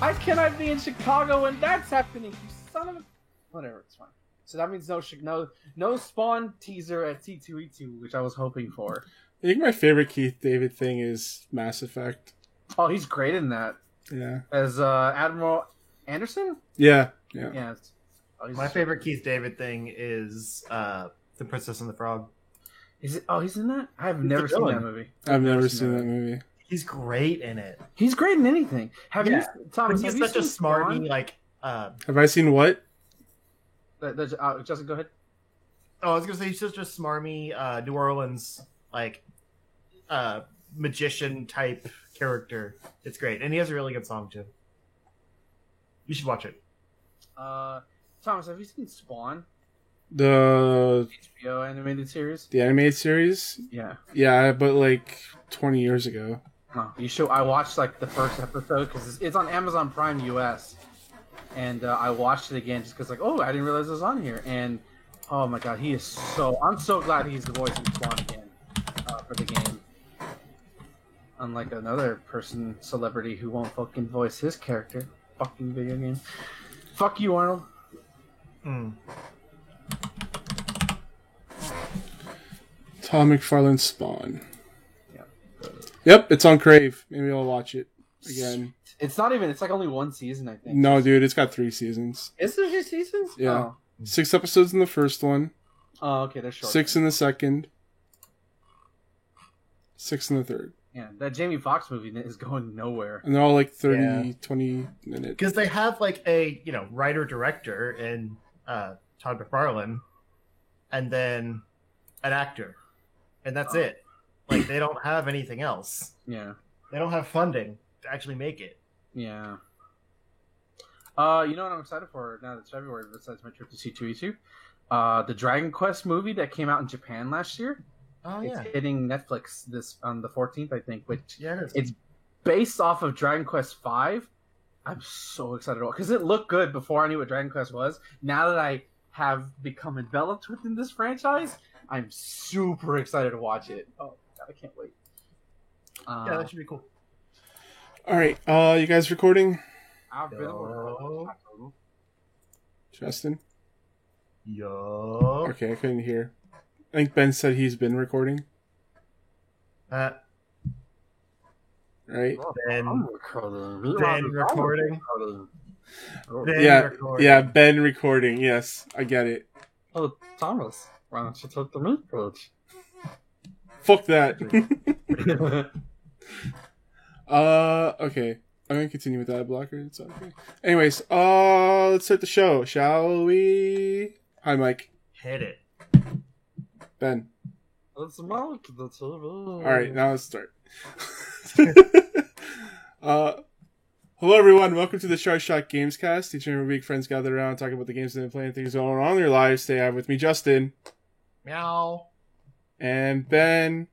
I cannot be in Chicago when that's happening. You son of a. Whatever, it's fine. So that means no Spawn teaser at C2E2, which I was hoping for. I think my favorite Keith David thing is Mass Effect. Oh, he's great in that. Yeah. As Admiral Anderson? Yeah. Yeah. Oh, my favorite Keith David thing is The Princess and the Frog. Is it? Oh, he's in that? I've never seen that movie. I've never seen that movie. He's great in it. He's great in anything. Thomas, he's such a smarty, like... Have I seen what? Justin, go ahead. Oh, I was going to say, he's just a smarmy New Orleans, like, magician-type character. It's great. And he has a really good song, too. You should watch it. Thomas, have you seen Spawn? The HBO animated series? The animated series? Yeah. Yeah, but like 20 years ago. Huh. You should. I watched like the first episode because it's on Amazon Prime US, and I watched it again just because like, oh, I didn't realize it was on here, and oh my god, he is so. I'm so glad he's the voice of Spawn again for the game. Unlike another celebrity who won't fucking voice his character, fucking video game. Fuck you, Arnold. Tom McFarlane's Spawn. Yep, it's on Crave. Maybe I'll watch it again. It's not even. It's like only one season, I think. No, dude, it's got 3 seasons. Is there 3 seasons? Yeah, Oh. 6 episodes in the first one. Oh, okay, that's short. 6 in the second. 6 in the third. Yeah, that Jamie Foxx movie is going nowhere. And they're all like 30, 20 minutes. Because they have like a writer-director in Todd McFarlane, and then an actor, and that's it. Like, they don't have anything else. Yeah. They don't have funding to actually make it. Yeah. You know what I'm excited for now that it's February, besides my trip to C2E2? The Dragon Quest movie that came out in Japan last year. Oh, it's hitting Netflix on the 14th, I think, which it is. It's based off of Dragon Quest V. I'm so excited about it because it looked good before I knew what Dragon Quest was. Now that I have become enveloped within this franchise, I'm super excited to watch it. Oh, God, I can't wait. Yeah, that should be cool. All right, you guys recording? I've been Justin? Yo. Okay, I couldn't hear. I think Ben said he's been recording. Right? I'm recording. Ben recording. Yeah, Ben recording. Yes, I get it. Oh, Thomas, why don't you take the meat page? Fuck that. Okay. I'm gonna continue with that blocker. It's okay. Anyways, let's start the show, shall we? Hi, Mike. Hit it. Ben. It's Mike, the TV. Alright, now let's start. Hello everyone, welcome to the Shark Shot Gamescast. Each and every week, friends gather around, talk about the games they've been playing, things going on in their lives. Today I have with me Justin. Meow. And Ben.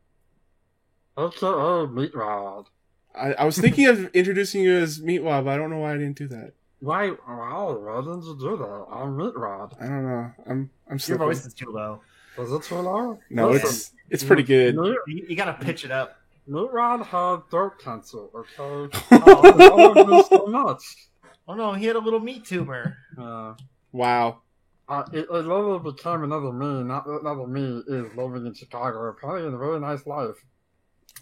Okay, Meat Rod. I was thinking of introducing you as Meatwad, but I don't know why I didn't do that. Why didn't you do that? I'm Meat Rod. I don't know. I'm Your slipping. voice is too low. Is it too low? No, Listen, it's pretty good. You gotta pitch it up. Meat Rod had throat cancer, okay? I love you so much. Oh no, he had a little meat tumor. Wow. It literally became another me. Not another me is living in Chicago, probably in a very nice life.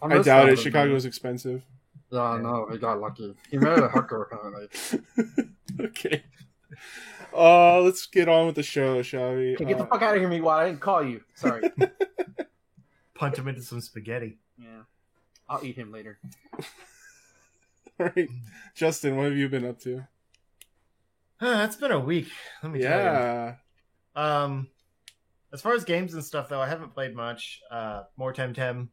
I doubt it. Chicago is expensive. Yeah, I know. He got lucky. He married a hooker, apparently. Okay. Let's get on with the show, shall we? Okay, get the fuck out of here, Meatwad. I didn't call you. Sorry. Punch him into some spaghetti. Yeah. I'll eat him later. All right. Justin, what have you been up to? It's been a week. Let me tell you. Yeah. As far as games and stuff, though, I haven't played much. More Temtem.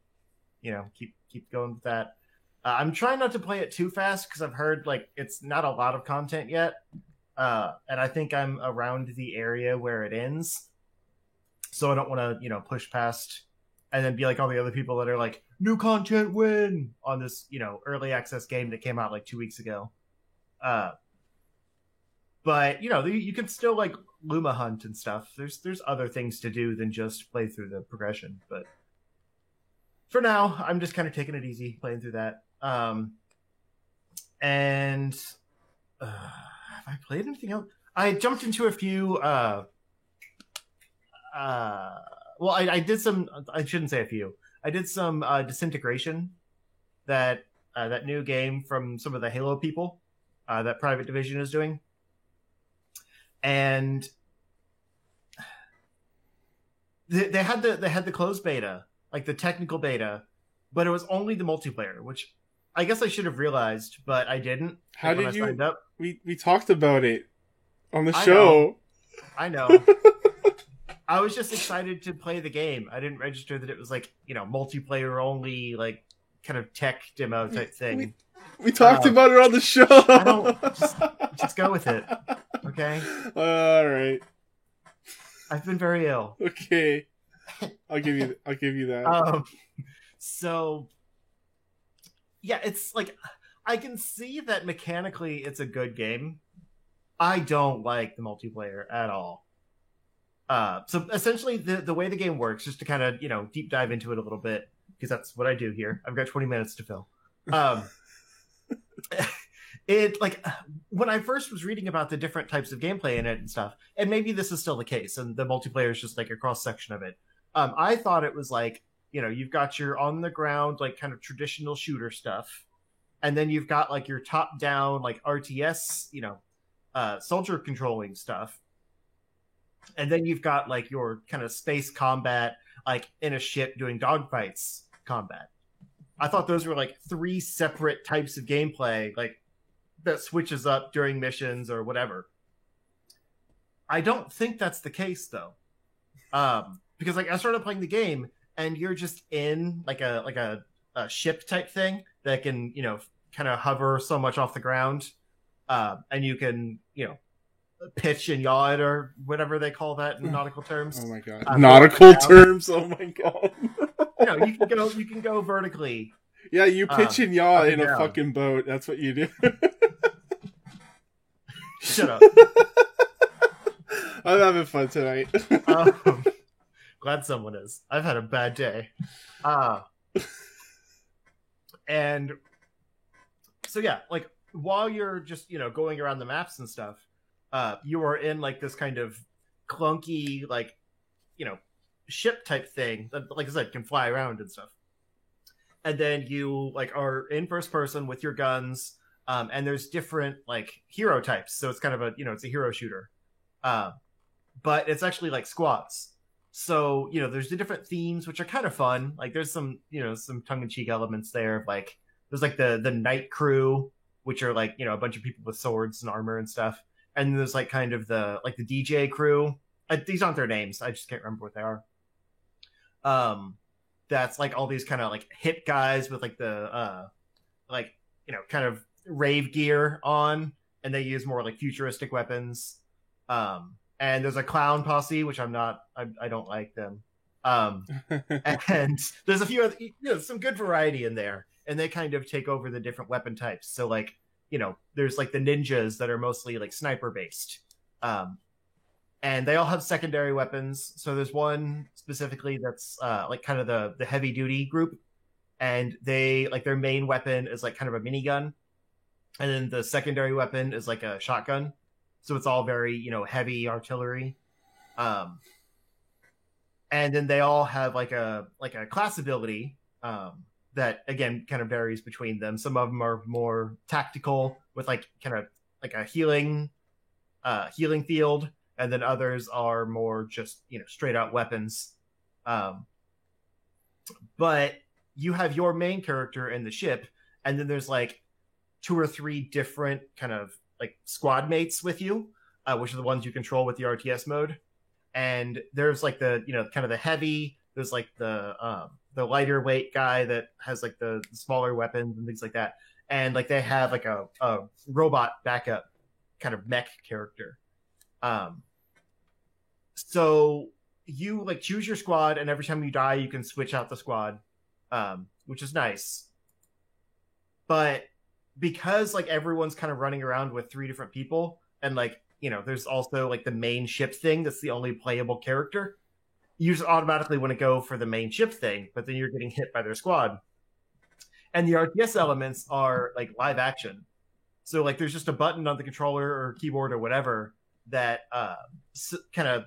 Keep going with that. I'm trying not to play it too fast because I've heard like it's not a lot of content yet, and I think I'm around the area where it ends, so I don't want to push past and then be like all the other people that are like new content win on this early access game that came out like 2 weeks ago. But you can still like Luma hunt and stuff. There's other things to do than just play through the progression, but. For now, I'm just kind of taking it easy, playing through that. And Have I played anything else? I jumped into a few. Well, I did some. I shouldn't say a few. I did some Disintegration, that new game from some of the Halo people, that Private Division is doing, and they had the closed beta, like the technical beta, but it was only the multiplayer, which I guess I should have realized, but I didn't. How when did I you? signed up. We talked about it on the show. I know. I was just excited to play the game. I didn't register that it was like, multiplayer only, like kind of tech demo type thing. We talked about it on the show. I don't just go with it. Okay? All right. I've been very ill. Okay. I'll give you that. So yeah, it's like I can see that mechanically it's a good game. I don't like the multiplayer at all. So essentially the way the game works, just to kind of, deep dive into it a little bit, because that's what I do here. I've got 20 minutes to fill. It, like, when I first was reading about the different types of gameplay in it and stuff, and maybe this is still the case, and the multiplayer is just like a cross section of it. I thought it was like, you've got your on the ground, like kind of traditional shooter stuff. And then you've got like your top down, like RTS, soldier controlling stuff. And then you've got like your kind of space combat, like in a ship doing dogfights combat. I thought those were like 3 separate types of gameplay, like that switches up during missions or whatever. I don't think that's the case though. Because like I started playing the game and you're just in like a ship type thing that can, kind of hover so much off the ground. And you can, pitch and yaw it, or whatever they call that in nautical terms. Oh my god. Nautical terms. Oh my god. You can go vertically. Yeah, you pitch and yaw in a down. fucking boat. That's what you do. Shut up. I'm having fun tonight. Glad someone is. I've had a bad day. And so yeah, like while you're just, going around the maps and stuff, you are in like this kind of clunky, like, ship type thing that, like I said, can fly around and stuff. And then you like are in first person with your guns, and there's different like hero types. So it's kind of a, it's a hero shooter, but it's actually like squads. So, there's the different themes, which are kind of fun. Like there's some, some tongue-in-cheek elements there. Like there's like the night crew, which are like, a bunch of people with swords and armor and stuff. And there's like kind of the DJ crew. These aren't their names. I just can't remember what they are. That's like all these kind of like hip guys with like the kind of rave gear on, and they use more like futuristic weapons. And there's a clown posse, which I don't like them. And there's a few other, some good variety in there, and they kind of take over the different weapon types. So like, there's like the ninjas that are mostly like sniper based. And they all have secondary weapons. So there's one specifically that's like kind of the heavy duty group, and they like their main weapon is like kind of a minigun, and then the secondary weapon is like a shotgun. So it's all very, heavy artillery. And then they all have like a class ability that again kind of varies between them. Some of them are more tactical with like kind of like a healing field, and then others are more just, straight out weapons. But you have your main character in the ship, and then there's like 2 or 3 different kind of like squad mates with you, which are the ones you control with the RTS mode. And there's like the, kind of the heavy, there's like the lighter weight guy that has like the smaller weapons and things like that. And like they have like a robot backup kind of mech character. So you like choose your squad, and every time you die, you can switch out the squad, which is nice. But because like everyone's kind of running around with 3 different people, and like, there's also like the main ship thing that's the only playable character, you just automatically want to go for the main ship thing, but then you're getting hit by their squad. And the RTS elements are like live action. So like there's just a button on the controller or keyboard or whatever that kind of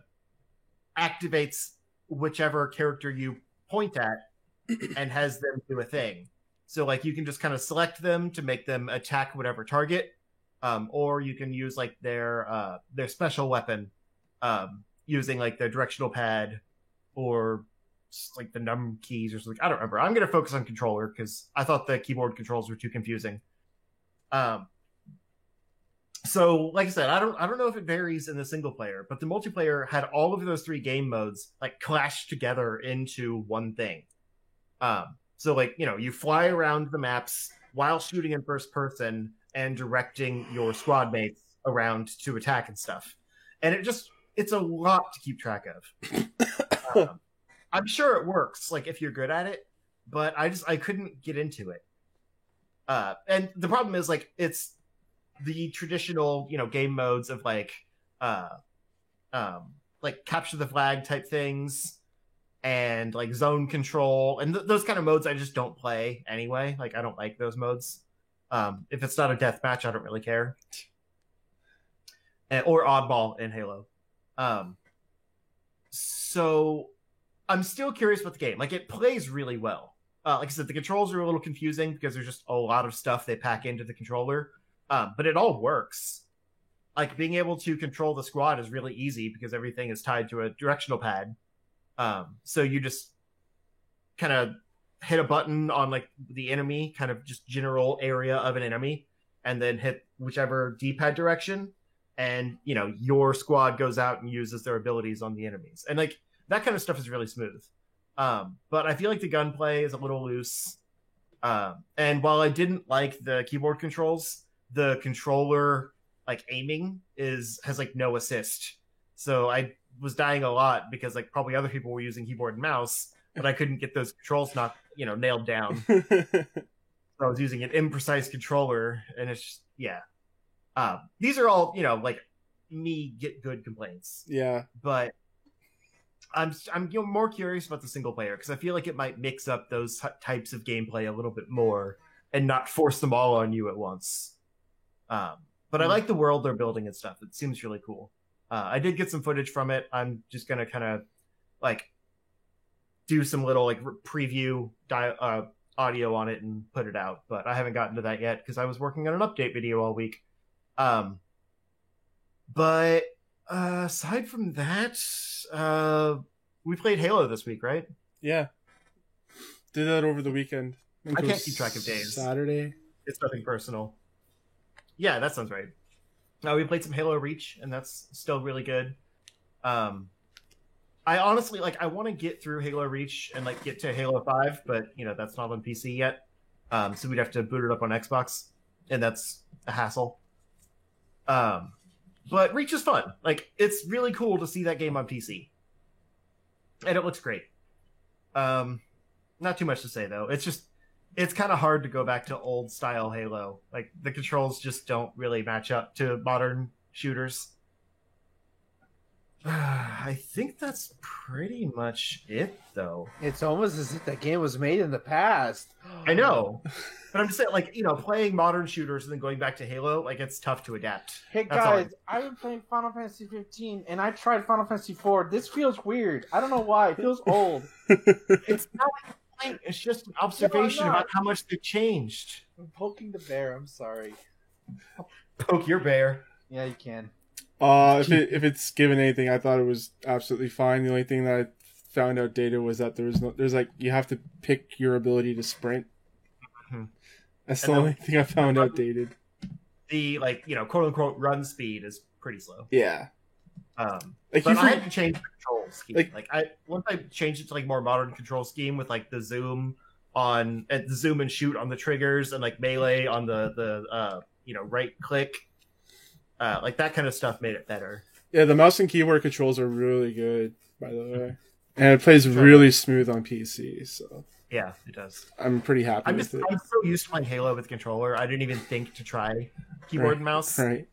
activates whichever character you point at and has them do a thing. So like you can just kind of select them to make them attack whatever target, or you can use like their special weapon using like the directional pad or like the num keys or something. I don't remember. I'm going to focus on controller because I thought the keyboard controls were too confusing. So, like I said, I don't know if it varies in the single player, but the multiplayer had all of those 3 game modes like clashed together into one thing. So, like, you know, you fly around the maps while shooting in first person and directing your squad mates around to attack and stuff, and it's a lot to keep track of. I'm sure it works, like if you're good at it, but I couldn't get into it. And the problem is like it's the traditional, you know, game modes of like capture the flag type things and like zone control and those kind of modes I just don't play anyway. Like I don't like those modes. If it's not a deathmatch, I don't really care. Or oddball in Halo. So I'm still curious about the game. Like it plays really well. Like I said, the controls are a little confusing because there's just a lot of stuff they pack into the controller. But it all works. Like being able to control the squad is really easy because everything is tied to a directional pad. So you just kind of hit a button on like the enemy, kind of just general area of an enemy, and then hit whichever D-pad direction, and you know your squad goes out and uses their abilities on the enemies, and like that kind of stuff is really smooth. But I feel like the gunplay is a little loose. And while I didn't like the keyboard controls, the controller like aiming has like no assist. So I was dying a lot because like probably other people were using keyboard and mouse, but I couldn't get those controls nailed down. So I was using an imprecise controller, and it's just, yeah. These are all, you know, like me get good complaints. Yeah. But I'm more curious about the single player because I feel like it might mix up those types of gameplay a little bit more and not force them all on you at once. But I like the world they're building and stuff. It seems really cool. I did get some footage from it. I'm just gonna kind of like do some little like preview audio on it and put it out. But I haven't gotten to that yet because I was working on an update video all week. But aside from that, we played Halo this week, right? Yeah. Did that over the weekend. I can't keep track of days. Saturday. It's nothing personal. Yeah, that sounds right. We played some Halo Reach, and that's still really good. I honestly I want to get through Halo Reach and like get to Halo 5, but you know that's not on PC yet. So we'd have to boot it up on Xbox, and that's a hassle. But Reach is fun. Like it's really cool to see that game on PC, and it looks great. Not too much to say though. It's kind of hard to go back to old style Halo. Like the controls just don't really match up to modern shooters. I think that's pretty much it, though. It's almost as if that game was made in the past. I know, but I'm just saying, like, you know, playing modern shooters and then going back to Halo, like, it's tough to adapt. Hey guys, I've been playing Final Fantasy 15, and I tried Final Fantasy 4. This feels weird. I don't know why. It feels old. It's not a complaint. It's just an observation about how much they've changed. I'm poking the bear. I'm sorry. Poke your bear. Yeah, you can. If it's given anything, I thought it was absolutely fine. The only thing that I found outdated was that there's like you have to pick your ability to sprint. Mm-hmm. That's the only thing I found outdated. The quote unquote run speed is pretty slow. Yeah. But I had to change the control scheme. Once I changed it to like more modern control scheme with like the zoom and shoot on the triggers and like melee on the right click. Like that kind of stuff made it better. Yeah, the mouse and keyboard controls are really good, by the way, and it plays really smooth on PC. So yeah, it does. I'm pretty happy with it. I'm so used to playing Halo with controller. I didn't even think to try keyboard and mouse. Right,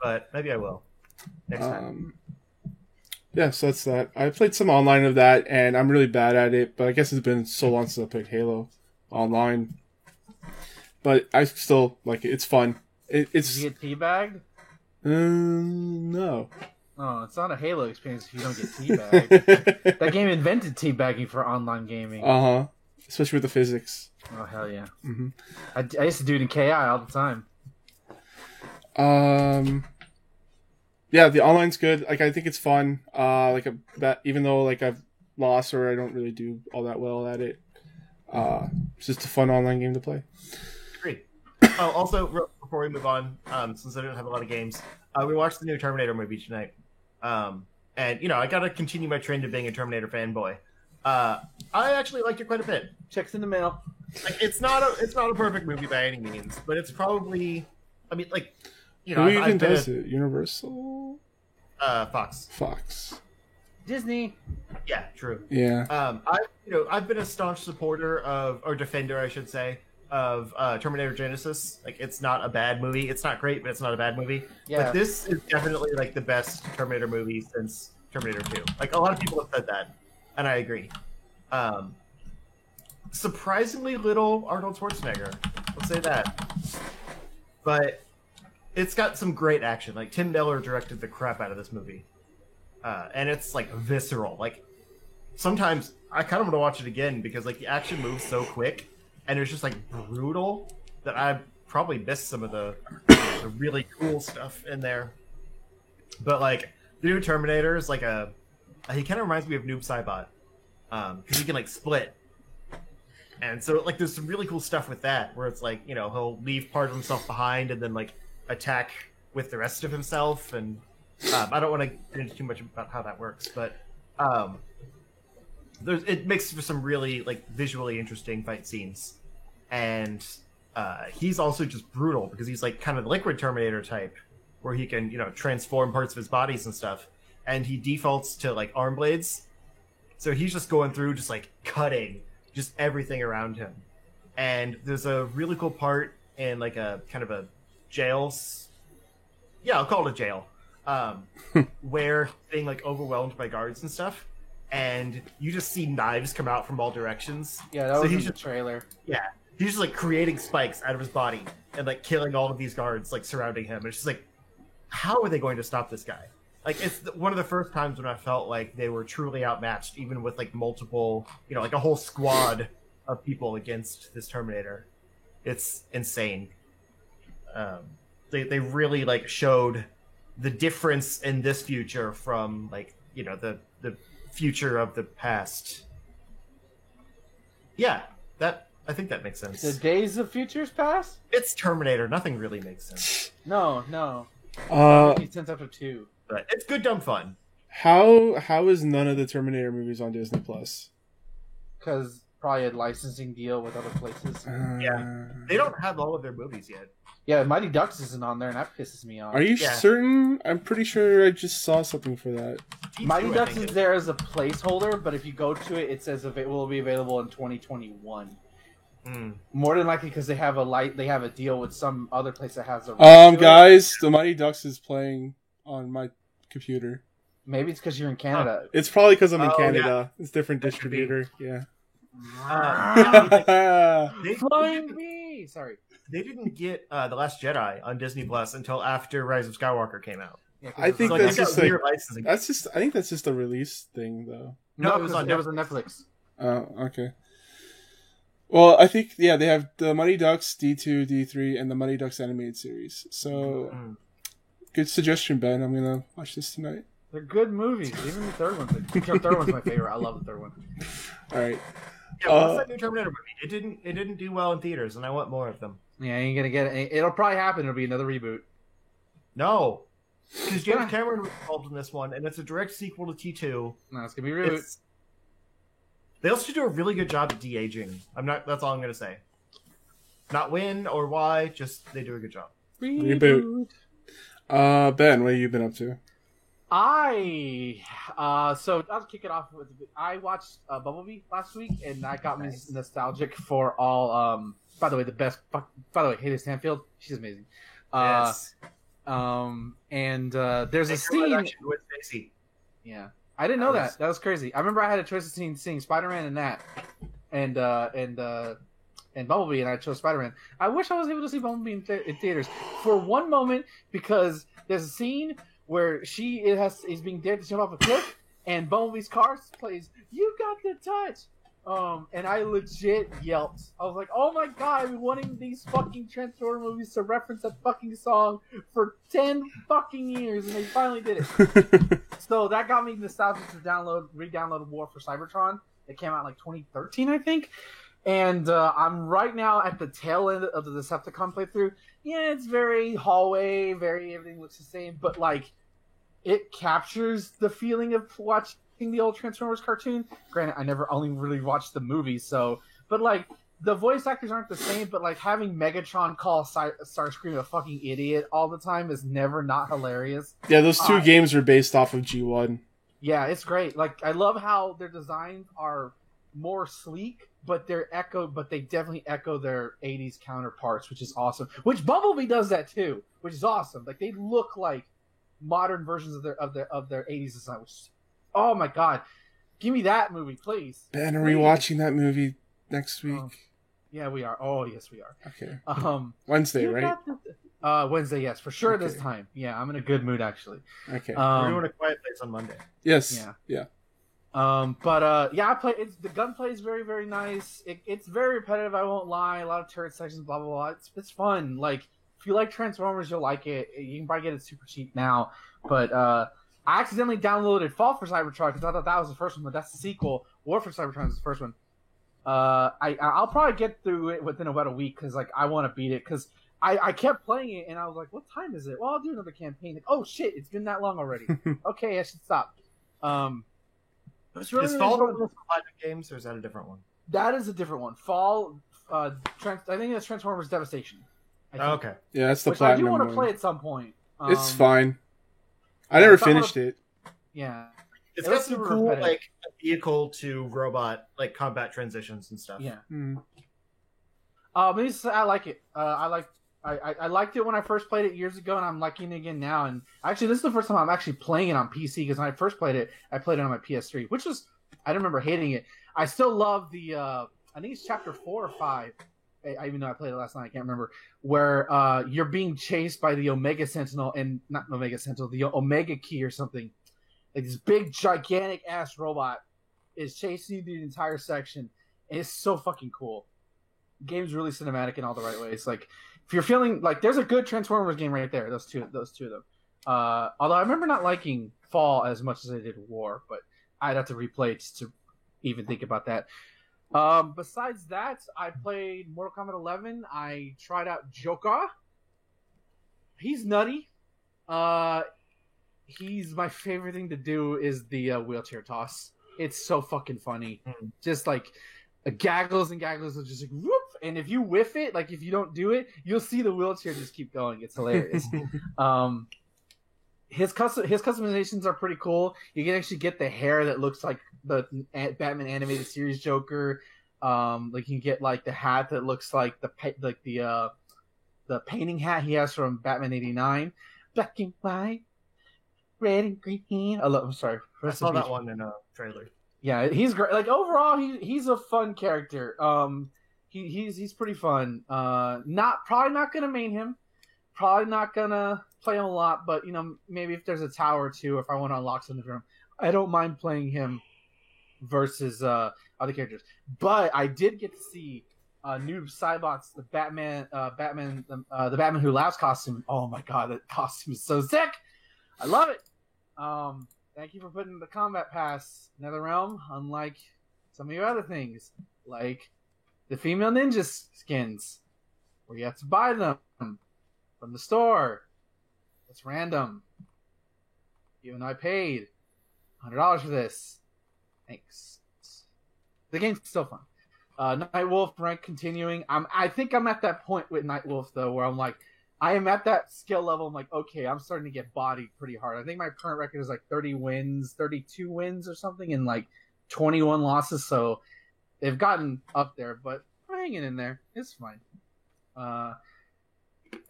but maybe I will next time. Yeah, so that's that. I played some online of that, and I'm really bad at it. But I guess it's been so long since I played Halo online. But I still like it. It's fun. Did It's you get teabagged? no. Oh, it's not a Halo experience if you don't get teabagged. That game invented teabagging for online gaming. Uh-huh. Especially with the physics. Oh, hell yeah. Mm-hmm. I used to do it in KI all the time. Yeah, the online's good. Like, I think it's fun. Even though like I've lost or I don't really do all that well at it, it's just a fun online game to play. Great. Oh, also, before we move on, since I don't have a lot of games, we watched the new Terminator movie tonight. And I got to continue my trend of being a Terminator fanboy. I actually liked it quite a bit. Checks in the mail. Like, it's not a perfect movie by any means, but it's probably, I mean, like, Who even does it? Universal? Fox. Disney. Yeah, true. Yeah. I've been a staunch supporter or defender, I should say, of Terminator Genesis. Like, it's not a bad movie. It's not great, but it's not a bad movie. Yeah. But this is definitely like the best Terminator movie since Terminator 2. Like, a lot of people have said that, and I agree. Surprisingly little Arnold Schwarzenegger. Let's say that. But it's got some great action. Like, Tim Miller directed the crap out of this movie. And it's, like, visceral. Like, sometimes I kind of want to watch it again because, like, the action moves so quick and it's just, like, brutal that I probably missed some of the really cool stuff in there. But, like, the new Terminator is, like, he kind of reminds me of Noob Saibot. Because he can, like, split. And so, like, there's some really cool stuff with that where it's, like, he'll leave part of himself behind and then, like, attack with the rest of himself. And I don't want to get into too much about how that works, but it makes for some really, like, visually interesting fight scenes. And he's also just brutal because he's, like, kind of the Liquid Terminator type where he can, transform parts of his bodies and stuff. And he defaults to, like, arm blades. So he's just going through, just, like, cutting just everything around him. And there's a really cool part in, like, a kind of a jail. Yeah, I'll call it a jail. Where being, like, overwhelmed by guards and stuff. And you just see knives come out from all directions. Yeah, that was in the trailer. Yeah. He's just, like, creating spikes out of his body and, like, killing all of these guards, like, surrounding him. And it's just like, how are they going to stop this guy? Like, it's one of the first times when I felt like they were truly outmatched, even with, like, multiple, like a whole squad of people against this Terminator. It's insane. They really, like, showed the difference in this future from, like, the future of the past. Yeah, I think that makes sense. The Days of Futures Past? It's Terminator. Nothing really makes sense. No. Makes sense after 2. But it's good, dumb fun. How is none of the Terminator movies on Disney Plus? Because probably a licensing deal with other places. Yeah, they don't have all of their movies yet. Yeah, Mighty Ducks isn't on there, and that pisses me off. Are you certain? I'm pretty sure I just saw something for that. Mighty Ducks is there as a placeholder, but if you go to it, it says it will be available in 2021. More than likely because they have a deal with some other place that has a. Guys, the Mighty Ducks is playing on my computer. Maybe it's because you're in Canada. It's probably because I'm in Canada. Yeah. It's different distributor. Yeah. Flying me. Sorry. They didn't get The Last Jedi on Disney Plus until after Rise of Skywalker came out. Yeah, I think that's just like I think that's just a release thing, though. No, it was on Netflix. Oh, okay. Well, I think they have the Mighty Ducks D2, D3, and the Mighty Ducks animated series. So, good suggestion, Ben. I'm gonna watch this tonight. They're good movies. Even the third one's my favorite. I love the third one. All right. Yeah, what's that new Terminator movie? It didn't do well in theaters, and I want more of them. Yeah, you ain't gonna get it. It'll probably happen. It'll be another reboot. No, because James Cameron was involved in this one, and it's a direct sequel to T2. No, it's gonna be a reboot. They also do a really good job at de-aging. That's all I'm gonna say. Not when or why, just they do a good job. Reboot. Ben, what have you been up to? So I'll kick it off with. I watched Bumblebee last week, and that got me nostalgic for all. By the way, Haley Stanfield, she's amazing. Yes. And there's a scene with Stacey. Yeah, I didn't know that. That was crazy. I remember I had a choice of seeing Spider-Man and that, and and Bumblebee, and I chose Spider-Man. I wish I was able to see Bumblebee in theaters for one moment, because there's a scene where is being dared to jump off a cliff, and Bumblebee's car plays "You Got the Touch," and I legit yelped. I was like, "Oh my god! I've been wanting these fucking Transformer movies to reference that fucking song for 10 fucking years, and they finally did it." So that got me nostalgic to re-download War for Cybertron. It came out in like 2013, I think. And I'm right now at the tail end of the Decepticon playthrough. Yeah, it's very hallway, everything looks the same, but like it captures the feeling of watching the old Transformers cartoon. Granted, I never only really watched the movie, but like the voice actors aren't the same, but like having Megatron call Starscream a fucking idiot all the time is never not hilarious. Yeah, those two games are based off of G1. Yeah, it's great. Like I love how their designs are more sleek, but they definitely echo their 80s counterparts, which is awesome. Which Bumblebee does that too, which is awesome. Like they look like modern versions of their 80s design, which is, oh my god. Give me that movie, please. Ben, are we watching that movie next week? Yeah, we are. Oh, yes, we are. Okay. Wednesday, right? Wednesday, yes, for sure. Okay. This time. Yeah, I'm in a good mood actually. Okay. We're doing A Quiet Place on Monday. Yes. Yeah. I play. The gunplay is very, very nice. It's very repetitive. I won't lie. A lot of turret sections, blah blah blah. It's fun. Like if you like Transformers, you'll like it. You can probably get it super cheap now. But I accidentally downloaded Fall for Cybertron because I thought that was the first one, but that's the sequel. War for Cybertron is the first one. I'll probably get through it within about a week because like I want to beat it because I kept playing it and I was like, what time is it? Well, I'll do another campaign. Like, oh shit, it's been that long already. Okay, I should stop. Is Fall one of the games, or is that a different one? That is a different one. Fall, I think it's Transformers Devastation. Okay. Yeah, that's the platinum one. I do want to play at some point. It's fine. I never finished it. Yeah. It's got some cool, like, vehicle to robot, like, combat transitions and stuff. Yeah. I like it. I liked it when I first played it years ago, and I'm liking it again now. And actually, this is the first time I'm actually playing it on PC, because when I first played it, I played it on my PS3, which was, I don't remember hating it. I still love the, I think it's chapter 4 or 5. Even though I played it last night, I can't remember, where you're being chased by the Omega Sentinel, and not Omega Sentinel, the Omega Key or something. Like this big, gigantic ass robot is chasing you through the entire section, and it's so fucking cool. The game's really cinematic in all the right ways. Like, if you're feeling like there's a good Transformers game right there, those two of them. Although I remember not liking Fall as much as I did War, but I'd have to replay it just to even think about that. Besides that, I played Mortal Kombat 11. I tried out Joker. He's nutty. He's my favorite thing to do is the wheelchair toss. It's so fucking funny. Just like gaggles and gaggles will just like whoop, and if you whiff it, like if you don't do it, you'll see the wheelchair just keep going. It's hilarious. His customizations are pretty cool. You can actually get the hair that looks like the Batman animated series Joker. Like you can get like the hat that looks like the painting hat he has from Batman '89, black and white, red and green. I'm sorry. I saw that one in a trailer. Yeah, he's great. Like overall, he's a fun character. He's pretty fun. Probably not gonna main him. Probably not gonna play him a lot, but maybe if there's a tower or two, if I want to unlock some of them, I don't mind playing him versus other characters. But I did get to see new Cybots, the Batman Who Laughs costume. Oh my god, that costume is so sick! I love it. Thank you for putting the Combat Pass NetherRealm, unlike some of your other things, like the female ninja skins, where you have to buy them from the store. It's random. Even though I paid $100 for this. Thanks. The game's still fun. Nightwolf rank continuing. I think I'm at that point with Nightwolf though, where I'm like, I am at that skill level. I'm like, okay, I'm starting to get bodied pretty hard. I think my current record is like 30 wins, 32 wins or something, and like 21 losses. So they've gotten up there, but I'm hanging in there. It's fine.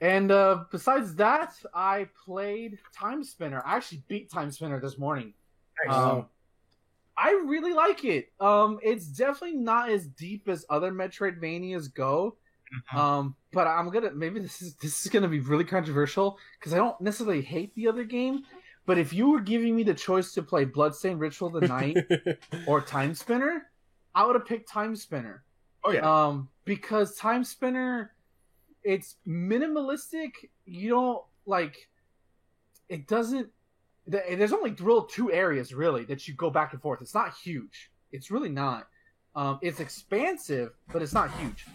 And besides that, I played Time Spinner. I actually beat Time Spinner this morning. Nice. I really like it. It's definitely not as deep as other Metroidvanias go. But I'm gonna maybe this is gonna be really controversial because I don't necessarily hate the other game. But if you were giving me the choice to play Bloodstained Ritual of the Night or Time Spinner, I would have picked Time Spinner. Oh yeah. Because Time Spinner, it's minimalistic. You don't like. It doesn't. There's only real two areas really that you go back and forth. It's not huge. It's really not. It's expansive, but it's not huge.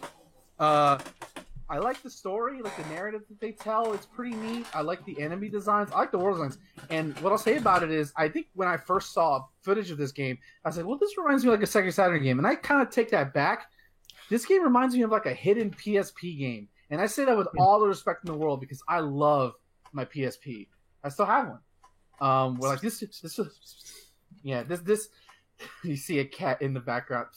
I like the story, like the narrative that they tell. It's pretty neat. I like the enemy designs. I like the world designs. And what I'll say about it is, I think when I first saw footage of this game, I said, well, this reminds me of like a Sega Saturn game. And I kind of take that back. This game reminds me of like a hidden PSP game. And I say that with all the respect in the world because I love my PSP. I still have one. We're like, this, yeah, this, you see a cat in the background.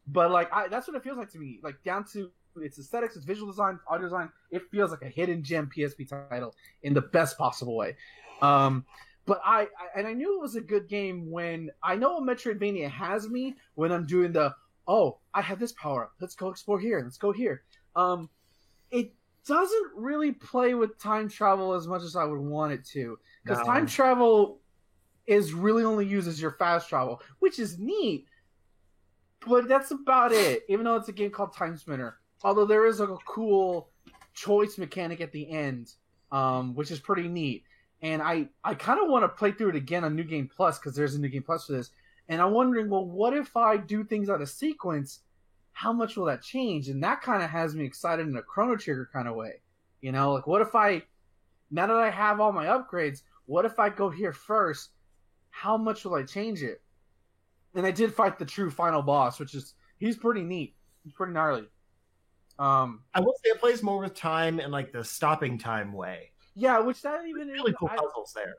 But like that's what it feels like to me. Like down to its aesthetics, its visual design, audio design. It feels like a hidden gem PSP title in the best possible way. But I knew it was a good game when I know a Metroidvania has me when I'm doing I have this power up. Let's go explore here. Let's go here. It doesn't really play with time travel as much as I would want it to, because time travel is really only used as your fast travel, which is neat. But that's about it, even though it's a game called Time Spinner. Although there is a cool choice mechanic at the end, which is pretty neat. And I kind of want to play through it again on New Game Plus, because there's a New Game Plus for this. And I'm wondering, well, what if I do things out of sequence? How much will that change? And that kind of has me excited in a Chrono Trigger kind of way. You know, like what if now that I have all my upgrades, what if I go here first? How much will I change it? And I did fight the true final boss, he's pretty neat. He's pretty gnarly. I will say it plays more with time and like the stopping time way. Yeah, which that even really cool puzzles there.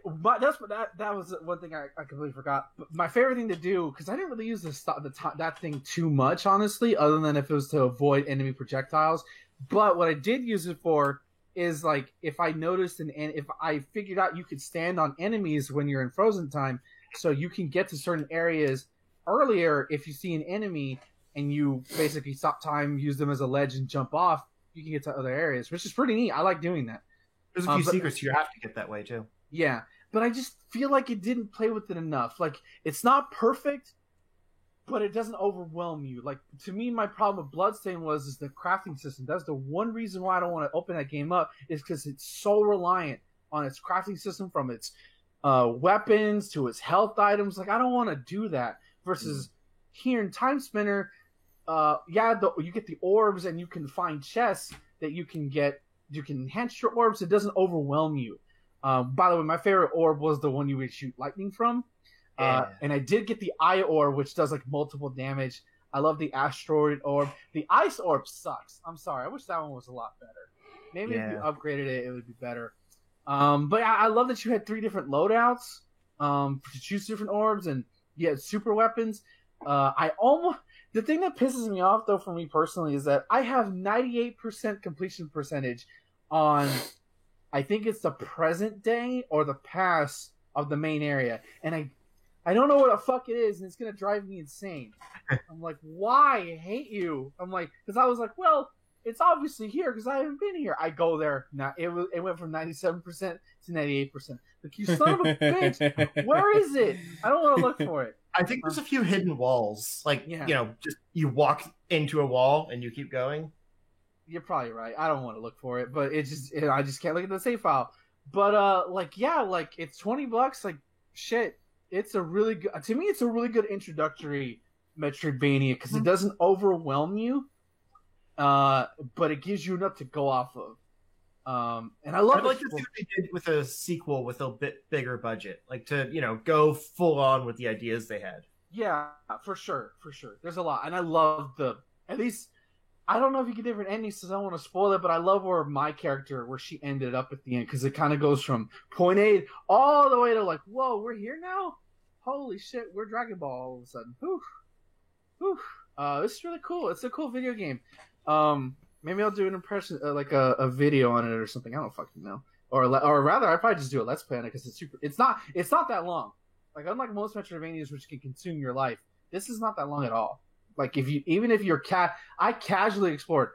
But that was one thing I completely forgot. But my favorite thing to do, because I didn't really use that thing too much, honestly, other than if it was to avoid enemy projectiles. But what I did use it for is like if I noticed if I figured out you could stand on enemies when you're in frozen time. So you can get to certain areas earlier if you see an enemy and you basically stop time, use them as a ledge, and jump off. You can get to other areas, which is pretty neat. I like doing that. There's a few secrets you have to get that way too. Yeah, but I just feel like it didn't play with it enough. Like it's not perfect, but it doesn't overwhelm you. Like to me, my problem with Bloodstained is the crafting system. That's the one reason why I don't want to open that game up, is because it's so reliant on its crafting system, from its weapons to its health items. Like I don't want to do that. Versus here in Time Spinner, you get the orbs and you can find chests that you can get. You can enhance your orbs. It doesn't overwhelm you. By the way, my favorite orb was the one you would shoot lightning from. And I did get the Eye Orb, which does like multiple damage. I love the Asteroid Orb. The Ice Orb sucks. I'm sorry. I wish that one was a lot better. Maybe if you upgraded it, it would be better. But I love that you had 3 different loadouts to choose different orbs, and you had super weapons. The thing that pisses me off, though, for me personally, is that I have 98% completion percentage on, I think it's the present day or the past of the main area, and I don't know what the fuck it is, and it's gonna drive me insane. I'm like, why? I hate you. I'm like, because I was like, well, it's obviously here because I haven't been here. I go there. Now it went from 97% to 98%. Like, you son of a bitch. Where is it? I don't want to look for it. I think there's a few hidden walls. Like, just you walk into a wall and you keep going. You're probably right. I don't want to look for it, but I just can't look at the save file. But it's $20. Like, shit. It's a really good, to me, it's a really good introductory Metroidvania because it doesn't overwhelm you. But it gives you enough to go off of. And I love I'd like to see what they did with a sequel with a bit bigger budget, like to go full on with the ideas they had. Yeah, for sure. There's a lot, and I love at least I don't know if you get different endings, so I don't want to spoil it, but I love where she ended up at the end, because it kind of goes from point A all the way to like, whoa, we're here now? Holy shit, we're Dragon Ball all of a sudden. Whew. This is really cool. It's a cool video game. Maybe I'll do an impression, like a video on it or something. I don't fucking know. or rather, I'd probably just do a Let's Play on it because it's not that long. Like unlike most Metroidvanias, which can consume your life, this is not that long at all. Like even if you're I casually explored,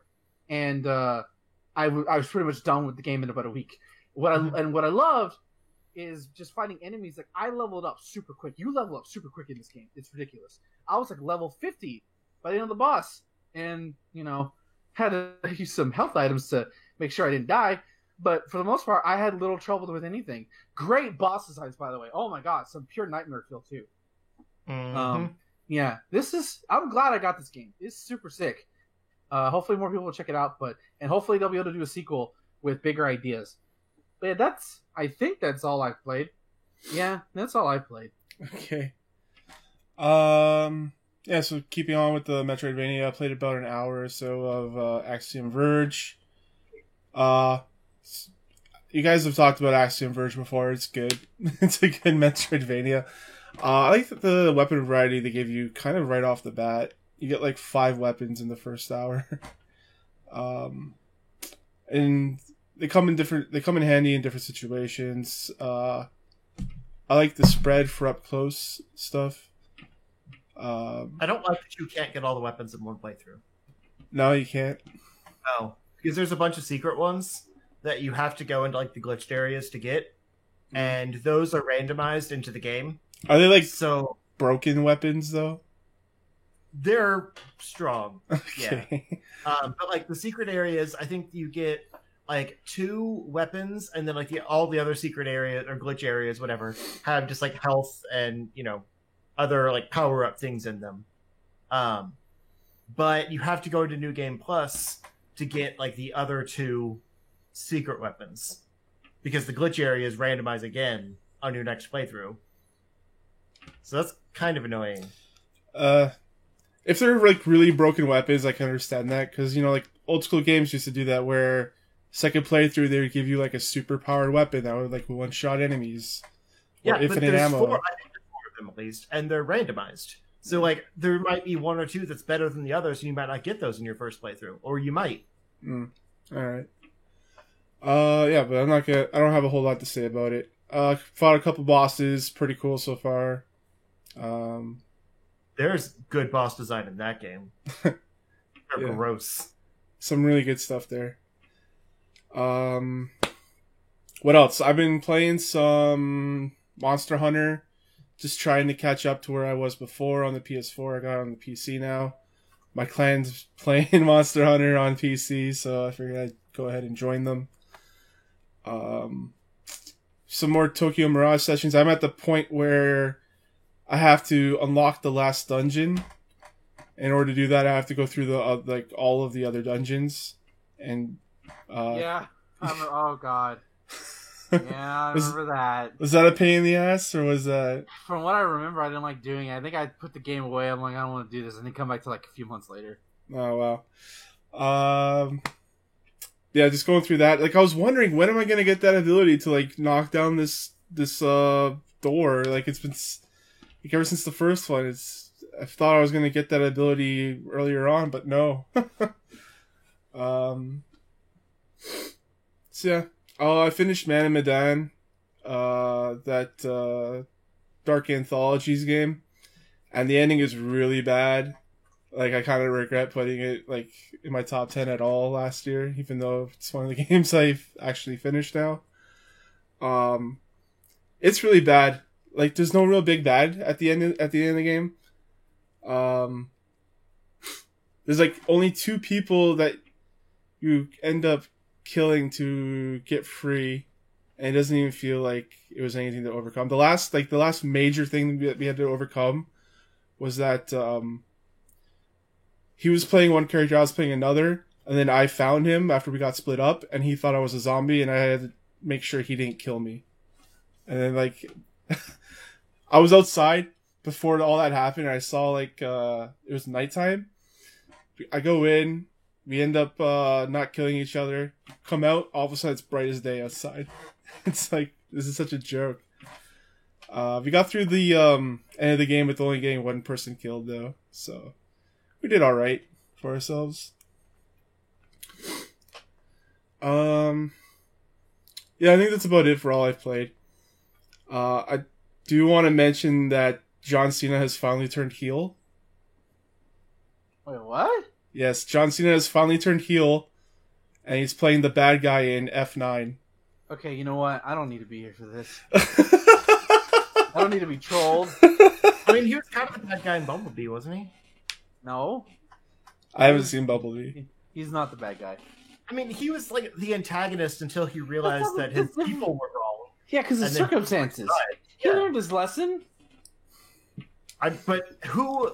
and I was pretty much done with the game in about a week. What I loved is just fighting enemies. Like I leveled up super quick. You level up super quick in this game. It's ridiculous. I was like level 50 by the end of the boss, and had to use some health items to make sure I didn't die. But for the most part, I had little trouble with anything. Great boss designs, by the way. Oh my god, some pure nightmare feel too. Yeah, I'm glad I got this game. It's super sick. Hopefully more people will check it out, and hopefully they'll be able to do a sequel with bigger ideas. But yeah, I think that's all I've played. Yeah, that's all I played. Okay. Yeah, so keeping on with the Metroidvania, I played about an hour or so of Axiom Verge. You guys have talked about Axiom Verge before. It's good. It's a good Metroidvania. I like the weapon variety they give you kind of right off the bat. You get like 5 weapons in the first hour. And they come in handy in different situations. I like the spread for up close stuff. I don't like that you can't get all the weapons in one playthrough. No, you can't. No, because there's a bunch of secret ones that you have to go into like the glitched areas to get, and those are randomized into the game. Are they like broken weapons though? They're strong. Okay. Yeah. But like the secret areas, I think you get like 2 weapons, and then like all the other secret areas or glitch areas, whatever, have just like health and other like power up things in them. But you have to go to New Game Plus to get like the other 2 secret weapons, because the glitch areas randomize again on your next playthrough. So that's kind of annoying. If they're like really broken weapons, I can understand that, because like old school games used to do that, where second playthrough they would give you like a super powered weapon that would like one shot enemies. Yeah, but there's ammo. 4, I think there's 4 of them at least, and they're randomized. So like there might be 1 or 2 that's better than the others, and you might not get those in your first playthrough, or you might. All right. Yeah, but I don't have a whole lot to say about it. Fought a couple bosses, pretty cool so far. There's good boss design in that game. They're gross. Some really good stuff there. What else? I've been playing some Monster Hunter, just trying to catch up to where I was before on the PS4. I got it on the PC now. My clan's playing Monster Hunter on PC, so I figured I'd go ahead and join them. Some more Tokyo Mirage sessions. I'm at the point where I have to unlock the last dungeon. In order to do that, I have to go through the all of the other dungeons. And yeah, oh god, yeah, I remember that. Was that a pain in the ass, or was that? From what I remember, I didn't like doing it. I think I put the game away. I'm like, I don't want to do this, and then come back to like a few months later. Oh wow. Yeah, just going through that. Like, I was wondering, when am I gonna get that ability to like knock down this door? Like, it's been like ever since the first one. I thought I was gonna get that ability earlier on, but no. So yeah. Oh, I finished Man of Medan, that Dark Anthologies game, and the ending is really bad. Like, I kind of regret putting it like in my top 10 at all last year, even though it's one of the games I've actually finished now. It's really bad. Like, there's no real big bad at the end of the game. There's like only 2 people that you end up killing to get free, and it doesn't even feel like it was anything to overcome. The last major thing that we had to overcome was that he was playing one character, I was playing another, and then I found him after we got split up, and he thought I was a zombie, and I had to make sure he didn't kill me. And then like I was outside before all that happened, and I saw like it was nighttime. I go in, we end up not killing each other. Come out, all of a sudden it's bright as day outside. It's like, this is such a joke. We got through the end of the game with only getting 1 person killed though, so we did all right for ourselves. Yeah, Yeah, I think that's about it for all I've played. I do want to mention that John Cena has finally turned heel. Wait, what? Yes, John Cena has finally turned heel, and he's playing the bad guy in F9. Okay, you know what? I don't need to be here for this. I don't need to be trolled. I mean, he was kind of the bad guy in Bumblebee, wasn't he? No. I haven't seen Bumblebee. He's not the bad guy. I mean, he was like the antagonist until he realized that his people were wrong. Yeah, because of And then- circumstances. He Yeah. learned his lesson. But who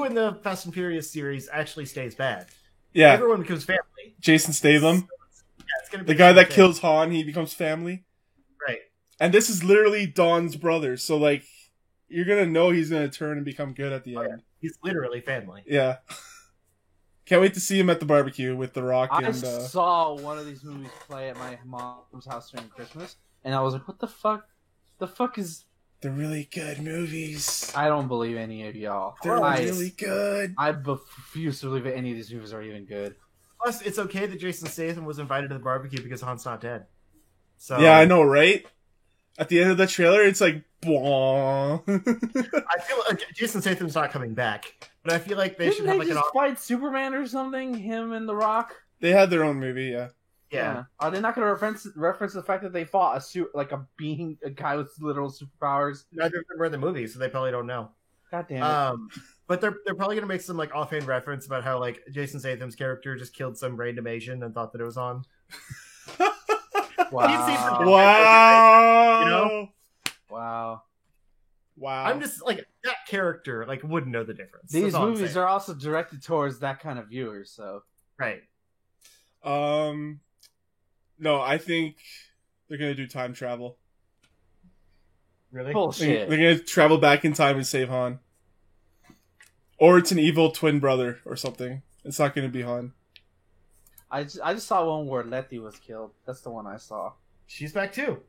in the Fast and Furious series actually stays bad? Yeah, Everyone becomes family. Jason Statham, Yeah, it's gonna be the guy that same. kills Han, he becomes family. Right. And this is literally Don's brother, so like, you're gonna know he's gonna turn and become good at the end. He's literally family. Yeah. Can't wait to see him at the barbecue with The Rock I and saw one of these movies play at my mom's house during Christmas, and I was like, what the fuck? The fuck is... they're really good movies. I don't believe any of y'all. They're I really good. refuse to believe that any of these movies are even good. Plus, it's okay that Jason Statham was invited to the barbecue because Han's not dead. So Yeah, I know, right? At the end of the trailer, it's like, blah. I feel like Jason Statham's not coming back, but I feel like they Didn't should they have like just an fight Superman or something? Him and The Rock? They had their own movie, yeah. yeah. Are they not going to reference the fact that they fought a guy with literal superpowers? Neither of them were in the movie, so they probably don't know. God damn it. But they're probably gonna make some like offhand reference about how like Jason Statham's character just killed some random Asian and thought that it was on. Wow. Wow. You know? Wow. Wow. I'm just like that character like wouldn't know the difference. These That's all I'm movies saying. are also directed towards that kind of viewer, so... right. No, I think they're gonna do time travel. Really? They're Bullshit. gonna travel back in time and save Han. Or it's an evil twin brother or something. It's not gonna be Han. I just saw one where Letty was killed. That's the one I saw. She's back too.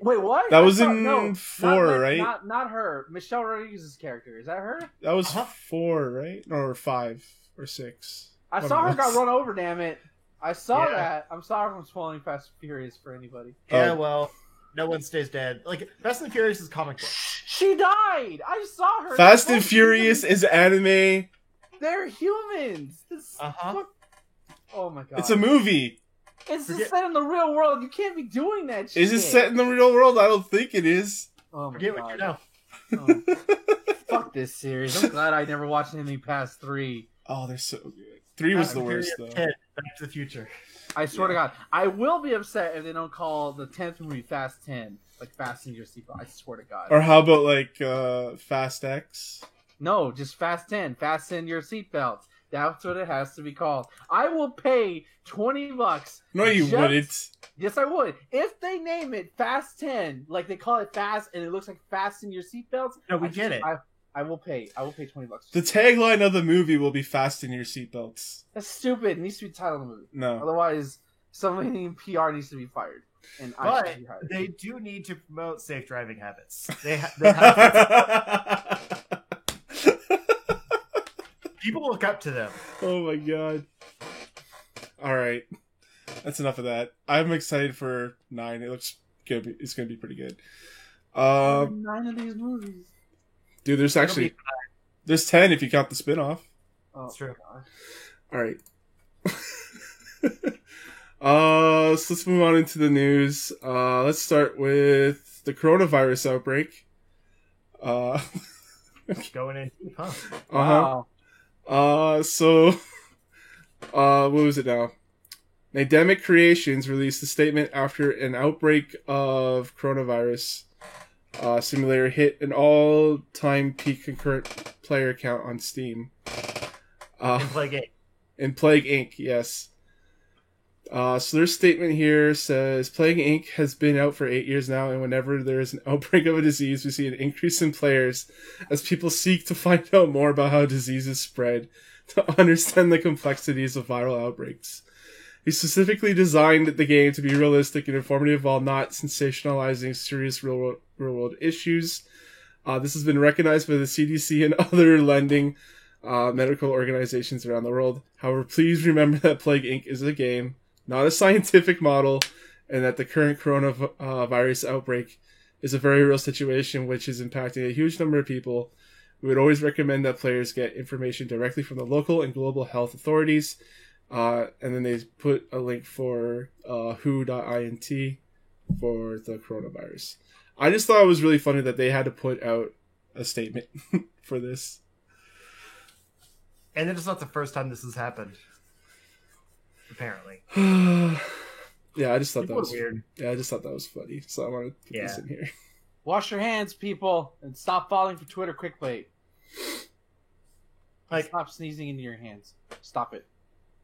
Wait, what? That I was saw- in no, 4, not Let- right? Not her. Michelle Rodriguez's character. Is that her? That was Uh-huh. 4, right? Or 5 or 6. I One saw of her got those. run over, damn it. I saw Yeah. that. I'm sorry if I'm spoiling Fast and Furious for anybody. Yeah, Oh. well, no one stays dead. Like Fast and Furious is comic book. She died! I saw her. Fast They're and Furious humans. is anime. They're humans! This Uh-huh. fuck- Oh my god. It's a movie. It's Forget- just set in the real world. You can't be doing that shit. Is it set in the real world? I don't think it is. Oh my Forget god. what you know. Oh, fuck this series. I'm glad I never watched anything past 3. Oh, they're so good. 3 was Fast the and worst, Furious though. 10, Back to the Future. I swear to God, I will be upset if they don't call the 10th movie Fast 10, like Fasten Your Seatbelt. I swear to God. Or how about, like, Fast X? No, just Fast 10. Fasten your seatbelts. That's what it has to be called. I will pay $20. No, you just- wouldn't. Yes, I would. If they name it Fast 10, like they call it Fast, and it looks like Fasten Your Seatbelts. No, we get it. I will pay. I will pay $20. The tagline of the movie will be Fasten Your Seatbelts. That's stupid. It needs to be the title of the movie. No. Otherwise, somebody in PR needs to be fired. And I But should be hired. they do need to promote safe driving habits. They have people look up to them. Oh my god. Alright. That's enough of that. I'm excited for 9. It looks good. It's gonna be pretty good. 9 of these movies. Dude, there's 10 if you count the spin-off. Oh, That's true. God. Alright. So let's move on into the news. Let's start with the coronavirus outbreak. Going in deep, huh? Wow. What was it now? Nademic Creations released a statement after an outbreak of coronavirus simulator hit an all-time peak concurrent player count on Steam. And play game. In Plague Inc., yes. So their statement here says, Plague Inc. has been out for 8 years now, and whenever there is an outbreak of a disease, we see an increase in players as people seek to find out more about how diseases spread, to understand the complexities of viral outbreaks. We specifically designed the game to be realistic and informative while not sensationalizing serious real-world issues. This has been recognized by the CDC and other lending medical organizations around the world. However, please remember that Plague Inc. is a game, not a scientific model, and that the current coronavirus outbreak is a very real situation which is impacting a huge number of people. We would always recommend that players get information directly from the local and global health authorities. And then they put a link for who.int for the coronavirus. I just thought it was really funny that they had to put out a statement for this. And it's not the first time this has happened. Apparently. Yeah, I just thought that was weird. Yeah, I just thought that was funny, so I wanted to put this in here. Wash your hands, people, and stop falling for Twitter clickbait. Like, stop sneezing into your hands. Stop it.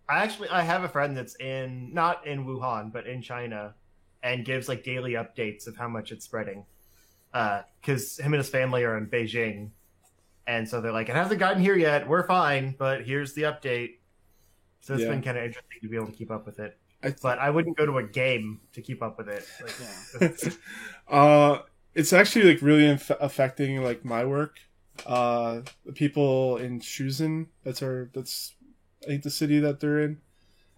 I have a friend that's not in Wuhan, but in China, and gives like daily updates of how much it's spreading. Because him and his family are in Beijing, and so they're like, it hasn't gotten here yet. We're fine, but here's the update. So it's been kind of interesting to be able to keep up with it. But I wouldn't go to a game to keep up with it. Like, it's actually like really affecting like my work. The people in Shenzhen, that's I think the city that they're in.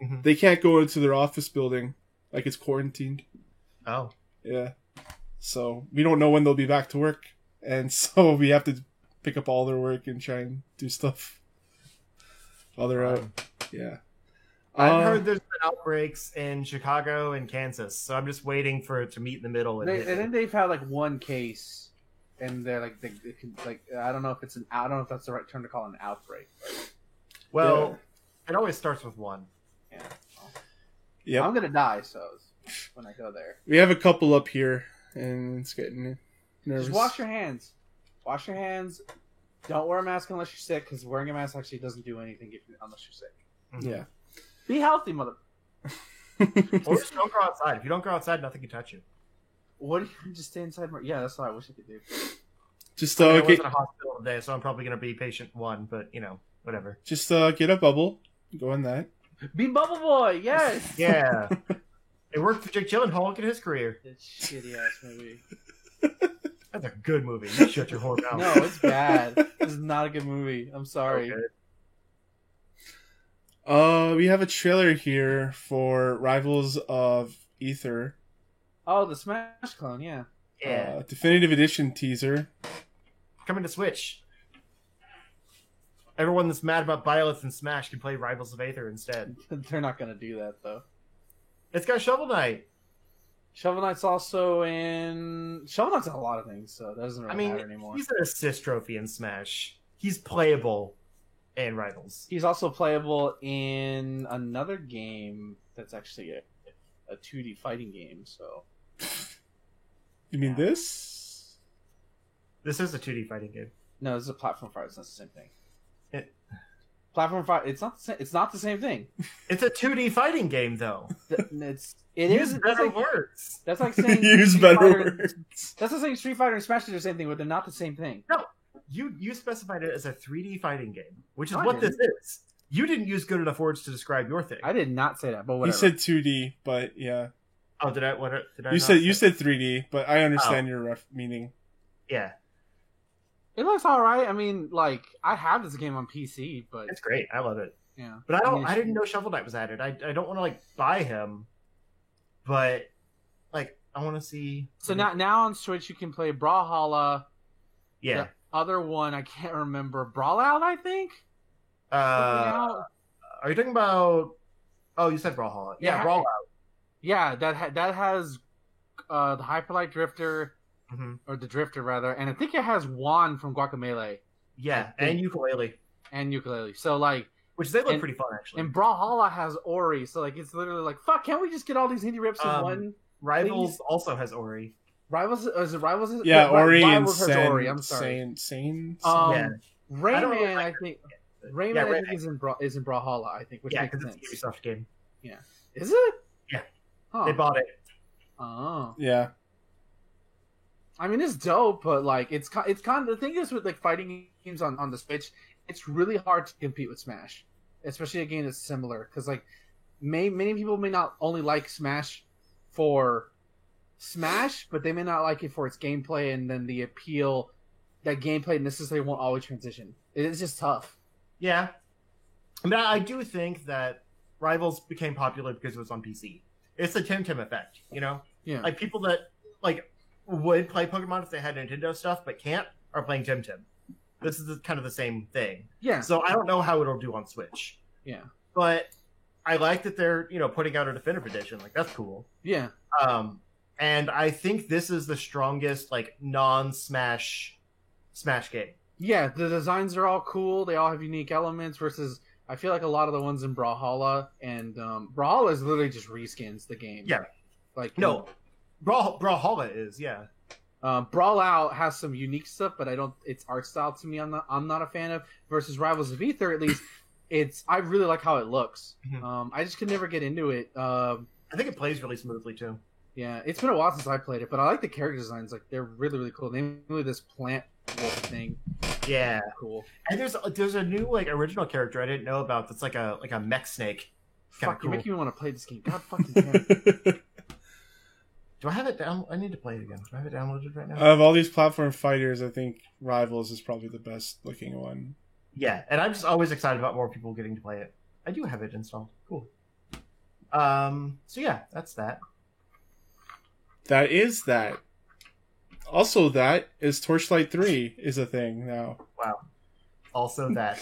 Mm-hmm. They can't go into their office building, like it's quarantined. Oh, yeah. So we don't know when they'll be back to work, and so we have to pick up all their work and try and do stuff while they're out. Yeah. I've heard there's been outbreaks in Chicago and Kansas, so I'm just waiting for it to meet in the middle. And then they've had like one case, and they're like, I don't know if that's the right term to call it an outbreak. Well, it always starts with one. Yeah. Yeah. I'm gonna die, so when I go there, we have a couple up here, and it's getting nervous. Just wash your hands. Wash your hands. Don't wear a mask unless you're sick, because wearing a mask actually doesn't do anything unless you're sick. Mm-hmm. Yeah. Be healthy, mother. Or just don't go outside. If you don't go outside, nothing can touch you. What? Just stay inside. Yeah, that's what I wish I could do. Just I was in a hospital today, so I'm probably gonna be patient one. But whatever. Just get a bubble. Go in that. Be Bubble Boy. Yes. Yeah. It worked for Jake Gyllenhaal. Look at his career. It's shitty ass movie. That's a good movie. You shut your whore mouth. No, it's bad. This is not a good movie. I'm sorry. Okay. We have a trailer here for Rivals of Aether. Oh, the Smash clone, yeah. Yeah. Definitive Edition teaser. Coming to Switch. Everyone that's mad about Byleth and Smash can play Rivals of Aether instead. They're not going to do that, though. It's got Shovel Knight. Shovel Knight's also in... Shovel Knight's in a lot of things, so that doesn't really matter anymore. He's an assist trophy in Smash. He's playable in Rivals. He's also playable in another game that's actually a 2D fighting game, so... You mean this? This is a 2D fighting game. No, this is a platform fight. It's not the same thing. Platform fight. It's not the same. It's not the same thing. It's a 2D fighting game, though. Use better words. That's like saying use better words. That's like saying Street Fighter and Smash are the same thing, but they're not the same thing. No, you specified it as a 3D fighting game, which is what this is. You didn't use good enough words to describe your thing. I did not say that, but whatever. You said 2D, but yeah. Oh, did I? What did I? You said 3D, but I understand your meaning. Yeah. It looks all right. I mean, like, I have this game on PC, but it's great. I love it. Yeah, but I didn't know Shovel Knight was added. I don't want to like buy him, but like I want to see. So now on Switch you can play Brawlhalla. Yeah. The other one I can't remember. Brawlout, I think. Are you talking about? Oh, you said Brawlhalla. Yeah, Brawlout. Yeah, that has the Hyperlight Drifter. Mm-hmm. Or the Drifter, rather. And I think it has Juan from Guacamelee. Yeah, and Yooka-Laylee. So, like... Which they look pretty fun, actually. And Brawlhalla has Ori, so, like, it's literally like, fuck, can't we just get all these indie rips in one? Rivals also has Ori. Rivals? Is it Rivals? Yeah, Ori and Ori, I'm sorry. Sane? Yeah. Rayman, I think... Rayman, I think, is in Brawlhalla, I think, which makes sense. It's a Ubisoft game. Yeah. Is it? Yeah. Huh. They bought it. Oh. Yeah. I mean, it's dope, but like, it's kind of the thing is with like fighting games on the Switch, it's really hard to compete with Smash, especially a game that's similar. Because like, many people may not only like Smash for Smash, but they may not like it for its gameplay, and then the appeal that gameplay necessarily won't always transition. It's just tough. Yeah, I mean, I do think that Rivals became popular because it was on PC. it's the Temtem effect, Yeah. Like people that like would play Pokemon if they had Nintendo stuff but can't are playing Temtem. This is kind of the same thing. Yeah. So I don't know how it'll do on Switch. Yeah. But I like that they're, putting out a definitive edition. Like, that's cool. Yeah. And I think this is the strongest, like, non-Smash Smash game. Yeah, the designs are all cool. They all have unique elements versus I feel like a lot of the ones in Brawlhalla, and Brawlhalla is literally just reskins the game. Yeah. Like No, Brawlhalla is, yeah. Brawl Out has some unique stuff, but its art style to me I'm not a fan of. Versus Rivals of Aether, at least I really like how it looks. Mm-hmm. I just could never get into it. I think it plays really smoothly too. Yeah, it's been a while since I played it, but I like the character designs. Like they're really, really cool. Namely this plant wolf thing. Yeah, cool. And there's a new like original character I didn't know about that's like a mech snake. Fuck, cool. You're making me want to play this game. God fucking damn it. Do I have it down? I need to play it again. Do I have it downloaded right now? Of all these platform fighters, I think Rivals is probably the best looking one. Yeah, and I'm just always excited about more people getting to play it. I do have it installed. Cool. So yeah, that's that. That is that. Also, that is Torchlight 3 is a thing now. Wow. Also that.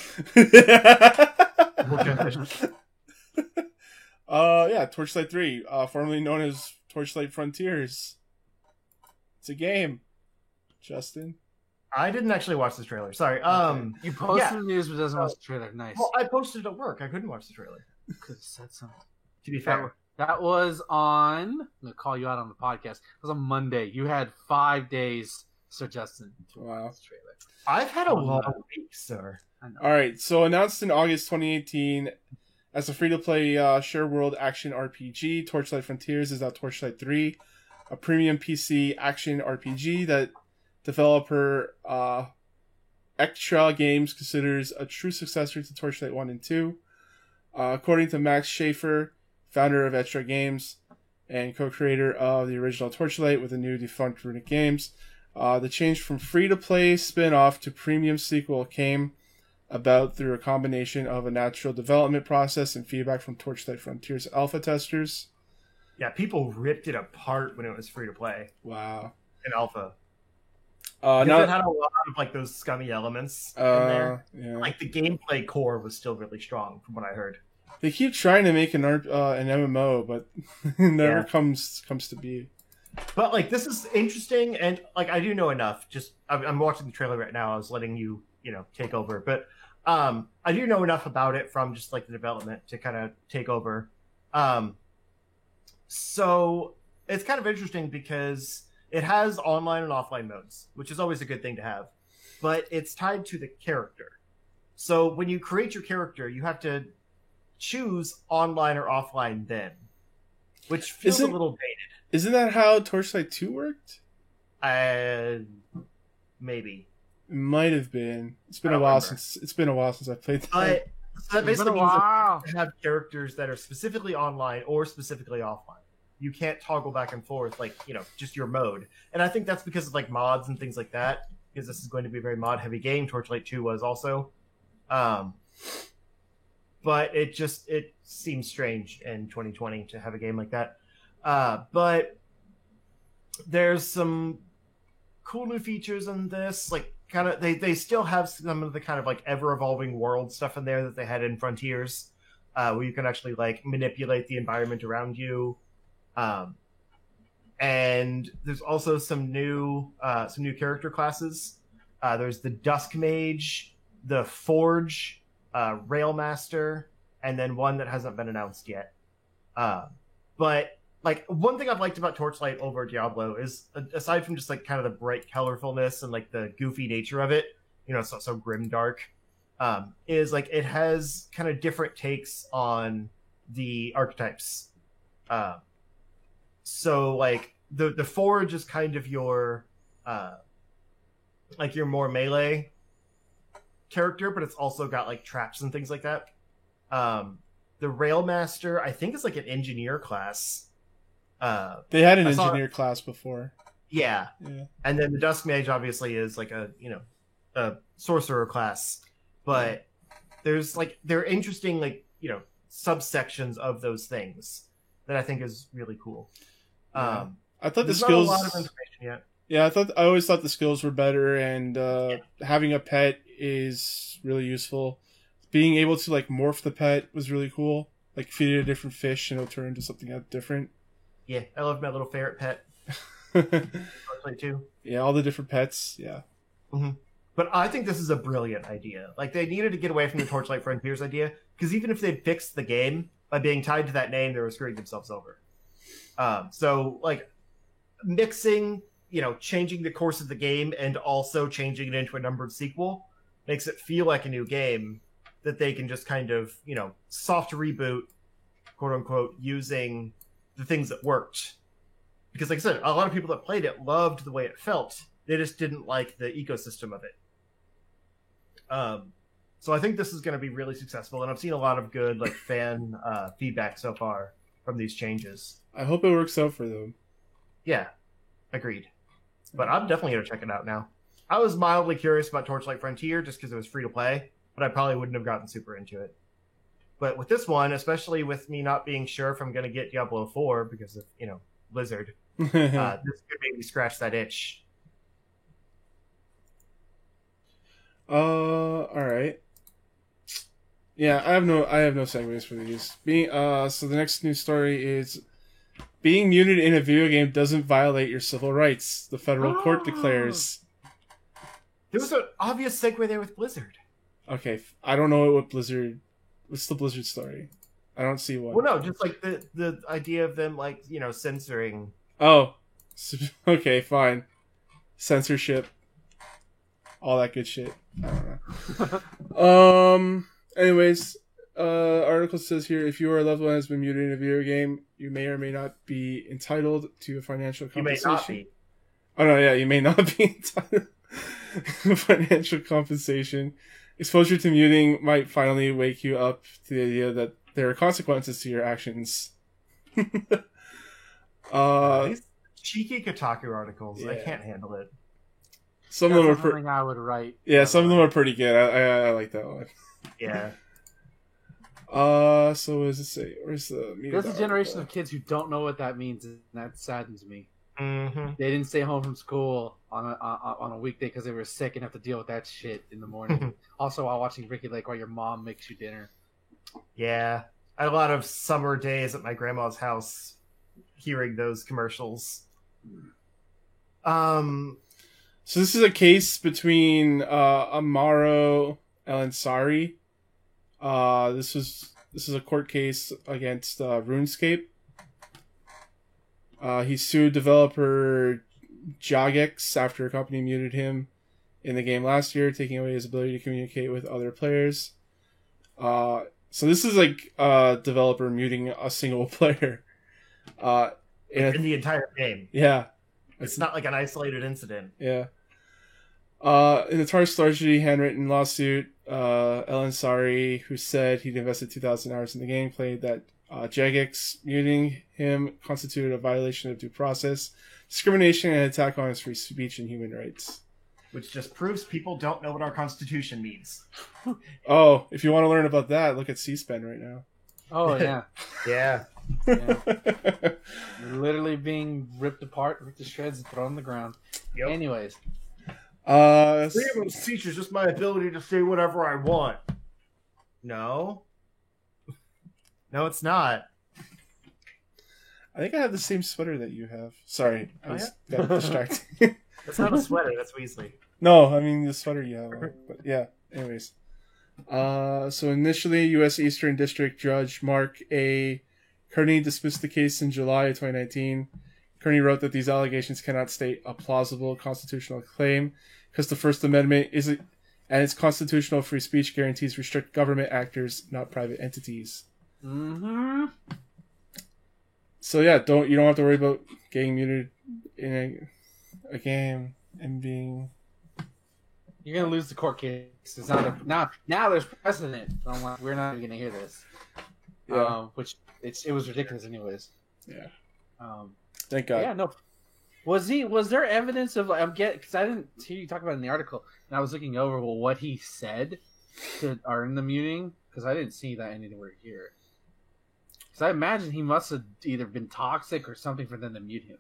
Yeah, Torchlight 3, formerly known as Torchlight Frontiers. It's a game. Justin? I didn't actually watch this trailer. Sorry. You posted the news but doesn't watch the trailer. Nice. Well, I posted it at work. I couldn't watch the trailer. Could have said something. To be fair. That was on... I'm going to call you out on the podcast. It was on Monday. You had 5 days, Sir Justin, to watch the trailer. I've had a long week, sir. Alright, so announced in August 2018 as a free-to-play share world action RPG, Torchlight Frontiers is now Torchlight 3, a premium PC action RPG that developer Extra Games considers a true successor to Torchlight 1 and 2. According to Max Schaefer, founder of Extra Games and co-creator of the original Torchlight with the new defunct Runic Games, the change from free-to-play spin-off to premium sequel came about through a combination of a natural development process and feedback from Torchlight Frontiers alpha testers. Yeah, people ripped it apart when it was free-to-play. Wow. In alpha. Now it had a lot of like those scummy elements in there. Yeah. Like the gameplay core was still really strong, from what I heard. They keep trying to make an MMO, but it never comes to be. But like this is interesting, and like I do know enough. Just I'm watching the trailer right now. I was letting you take over, but I do know enough about it from just like the development to kind of take over. So it's kind of interesting because it has online and offline modes, which is always a good thing to have, but it's tied to the character. So when you create your character, you have to choose online or offline then, which feels a little dated. Isn't that how Torchlight 2 worked? Maybe. It might have been. It's been a while since I played that. But so that basically means that you have characters that are specifically online or specifically offline. You can't toggle back and forth like, just your mode. And I think that's because of like mods and things like that, because this is going to be a very mod heavy game. Torchlight 2 was also. But it seems strange in 2020 to have a game like that. But there's some cool new features in this, like kind of they still have some of the kind of like ever evolving world stuff in there that they had in Frontiers, where you can actually like manipulate the environment around you. And there's also some new character classes. There's the Dusk Mage, the Forge, Railmaster, and then one that hasn't been announced yet. But like one thing I've liked about Torchlight over Diablo is, aside from just like kind of the bright colorfulness and like the goofy nature of it, it's so grim dark, is like it has kind of different takes on the archetypes. So like the Forge is kind of your like your more melee character, but it's also got like traps and things like that. The Railmaster, I think, is like an engineer class. They had an engineer class before. Yeah. And then the Dusk Mage obviously is like a sorcerer class, but they're interesting like subsections of those things that I think is really cool. Yeah. I thought the There's skills. not a lot of information yet. Yeah, I always thought the skills were better, and having a pet is really useful. Being able to like morph the pet was really cool. Like feed it a different fish and it'll turn into something different. Yeah, I love my little ferret pet. Too. Yeah, all the different pets. Yeah. Mm-hmm. But I think this is a brilliant idea. Like they needed to get away from the Torchlight Frontiers idea, because even if they'd fixed the game by being tied to that name, they were screwing themselves over. So like mixing, changing the course of the game and also changing it into a numbered sequel makes it feel like a new game that they can just kind of, soft reboot, quote unquote, using the things that worked. Because like I said, a lot of people that played it loved the way it felt. They just didn't like the ecosystem of it. So I think this is going to be really successful, and I've seen a lot of good like fan feedback so far from these changes. I hope it works out for them. Yeah, agreed. But I'm definitely going to check it out now. I was mildly curious about Torchlight Frontier just because it was free to play, but I probably wouldn't have gotten super into it. But with this one, especially with me not being sure if I'm going to get Diablo 4 because of, Blizzard, this could maybe scratch that itch. All right. Yeah, I have no segues for these. So the next news story is being muted in a video game doesn't violate your civil rights. The federal court declares. There was an obvious segue there with Blizzard. Okay, I don't know what Blizzard. What's the Blizzard story? I don't see one. Well, no, just like the idea of them like censoring. Oh, okay, fine. Censorship, all that good shit. I don't know. Anyways, article says here, if your loved one has been muted in a video game, you may or may not be entitled to a financial compensation. You may not be. Oh no, yeah, you may not be entitled to financial compensation. Exposure to muting might finally wake you up to the idea that there are consequences to your actions. These cheeky Kotaku articles, yeah. I can't handle it. Some of them are something I would write. Yeah, some of them are pretty good. I like that one. Yeah. So what does it say? Where's the? There's a generation of kids who don't know what that means, and that saddens me. Mm-hmm. They didn't stay home from school on a weekday because they were sick and have to deal with that shit in the morning. Also, while watching Ricky Lake while your mom makes you dinner. Yeah, I had a lot of summer days at my grandma's house, hearing those commercials. So this is a case between Amaro El-Ansari. This is a court case against RuneScape. He sued developer Jagex after a company muted him in the game last year, taking away his ability to communicate with other players. So this is like a developer muting a single player. In the entire game. Yeah. It's not like an isolated incident. Yeah. In the Tarsus largely handwritten lawsuit, El-Ansari, who said he'd invested 2,000 hours in the game, claimed that Jagex muting him constituted a violation of due process, discrimination, and attack on his free speech and human rights. Which just proves people don't know what our Constitution means. Oh, if you want to learn about that, look at C-SPAN right now. Oh, yeah. Yeah. Yeah. You're literally being ripped apart, ripped to shreds, and thrown on the ground. Yep. Anyways. Freedom of speech is just my ability to say whatever I want. No. No, it's not. I think I have the same sweater that you have. Sorry, I got distracted. That's not a sweater, that's Weasley. No, I mean the sweater you have on. But yeah, anyways. So initially, U.S. Eastern District Judge Mark A. Kearney dismissed the case in July of 2019. Kearney wrote that these allegations cannot state a plausible constitutional claim because the First Amendment and its constitutional free speech guarantees restrict government actors, not private entities. Mm-hmm. So yeah, you don't have to worry about getting muted in a game and being. You're gonna lose the court case. It's not now. There's precedent. So I'm like, we're not even gonna hear this. Yeah. Which it was ridiculous, anyways. Yeah. Thank God. Yeah. No. Was there evidence of because I didn't hear you talk about it in the article, and I was looking over what he said to earn the muting because I didn't see that anywhere here. Because I imagine he must have either been toxic or something for them to mute him.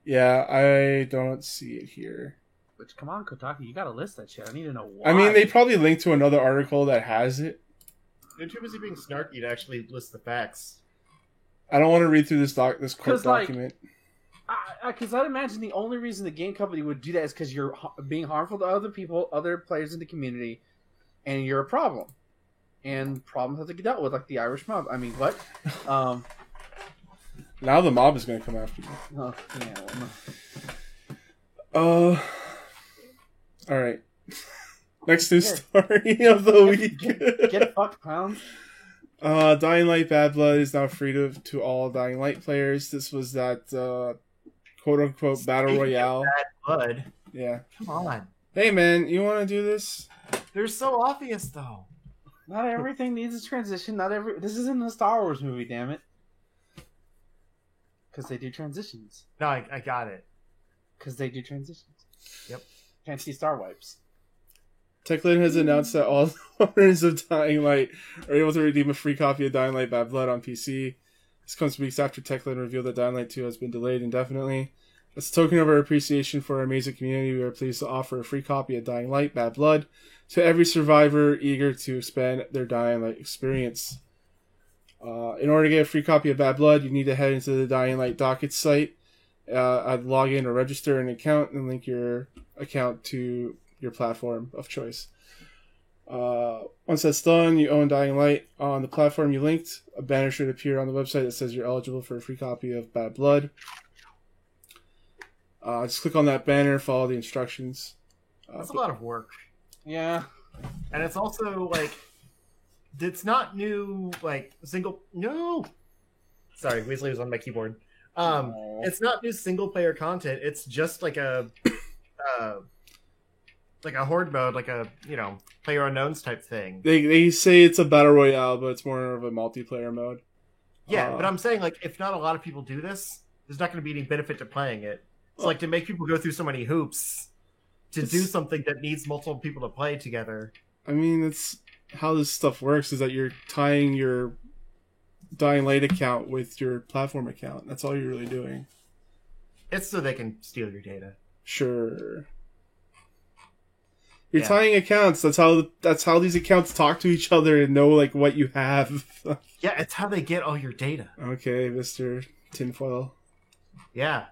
Yeah, I don't see it here. Which, come on, Kotaku, you gotta list that shit. I need to know why. I mean, they probably linked to another article that has it. They're too busy being snarky to actually list the facts. I don't want to read through this court 'Cause, like, document. Because I'd imagine the only reason the game company would do that is because you're being harmful to other people, other players in the community, and you're a problem. And problems have to get dealt with, like the Irish mob. I mean, what? Now the mob is going to come after you. Oh, yeah. Well, All right. Next news story of the week. Get fucked, clowns. Dying Light Bad Blood is now free to all Dying Light players. This was that quote-unquote battle royale. Bad blood. Yeah. Come on. Hey, man, you want to do this? They're so obvious, though. Not everything needs a transition. This isn't a Star Wars movie, damn it. Because they do transitions. No, I got it. Because they do transitions. Yep. Can't see Star Wipes. Techland has announced that all owners of Dying Light are able to redeem a free copy of Dying Light Bad Blood on PC. This comes weeks after Techland revealed that Dying Light 2 has been delayed indefinitely. As a token of our appreciation for our amazing community, we are pleased to offer a free copy of Dying Light Bad Blood to every survivor eager to expand their Dying Light experience. In order to get a free copy of Bad Blood, you need to head into the Dying Light docket site, log in or register an account, and link your account to your platform of choice. Once that's done, you own Dying Light. On the platform you linked, a banner should appear on the website that says you're eligible for a free copy of Bad Blood. Just click on that banner, follow the instructions. That's a lot of work. Yeah. And it's also, like, it's not new, like, single... No! Sorry, Weasley was on my keyboard. It's not new single-player content. It's just, like a horde mode, like a, player unknowns type thing. They say it's a battle royale, but it's more of a multiplayer mode. Yeah, but I'm saying, like, if not a lot of people do this, there's not going to be any benefit to playing it. It's like to make people go through so many hoops to do something that needs multiple people to play together. I mean, that's how this stuff works, is that you're tying your Dying Light account with your platform account. That's all you're really doing. It's so they can steal your data. Sure. You're tying accounts. That's how these accounts talk to each other and know, like, what you have. Yeah, it's how they get all your data. Okay, Mr. Tinfoil. Yeah.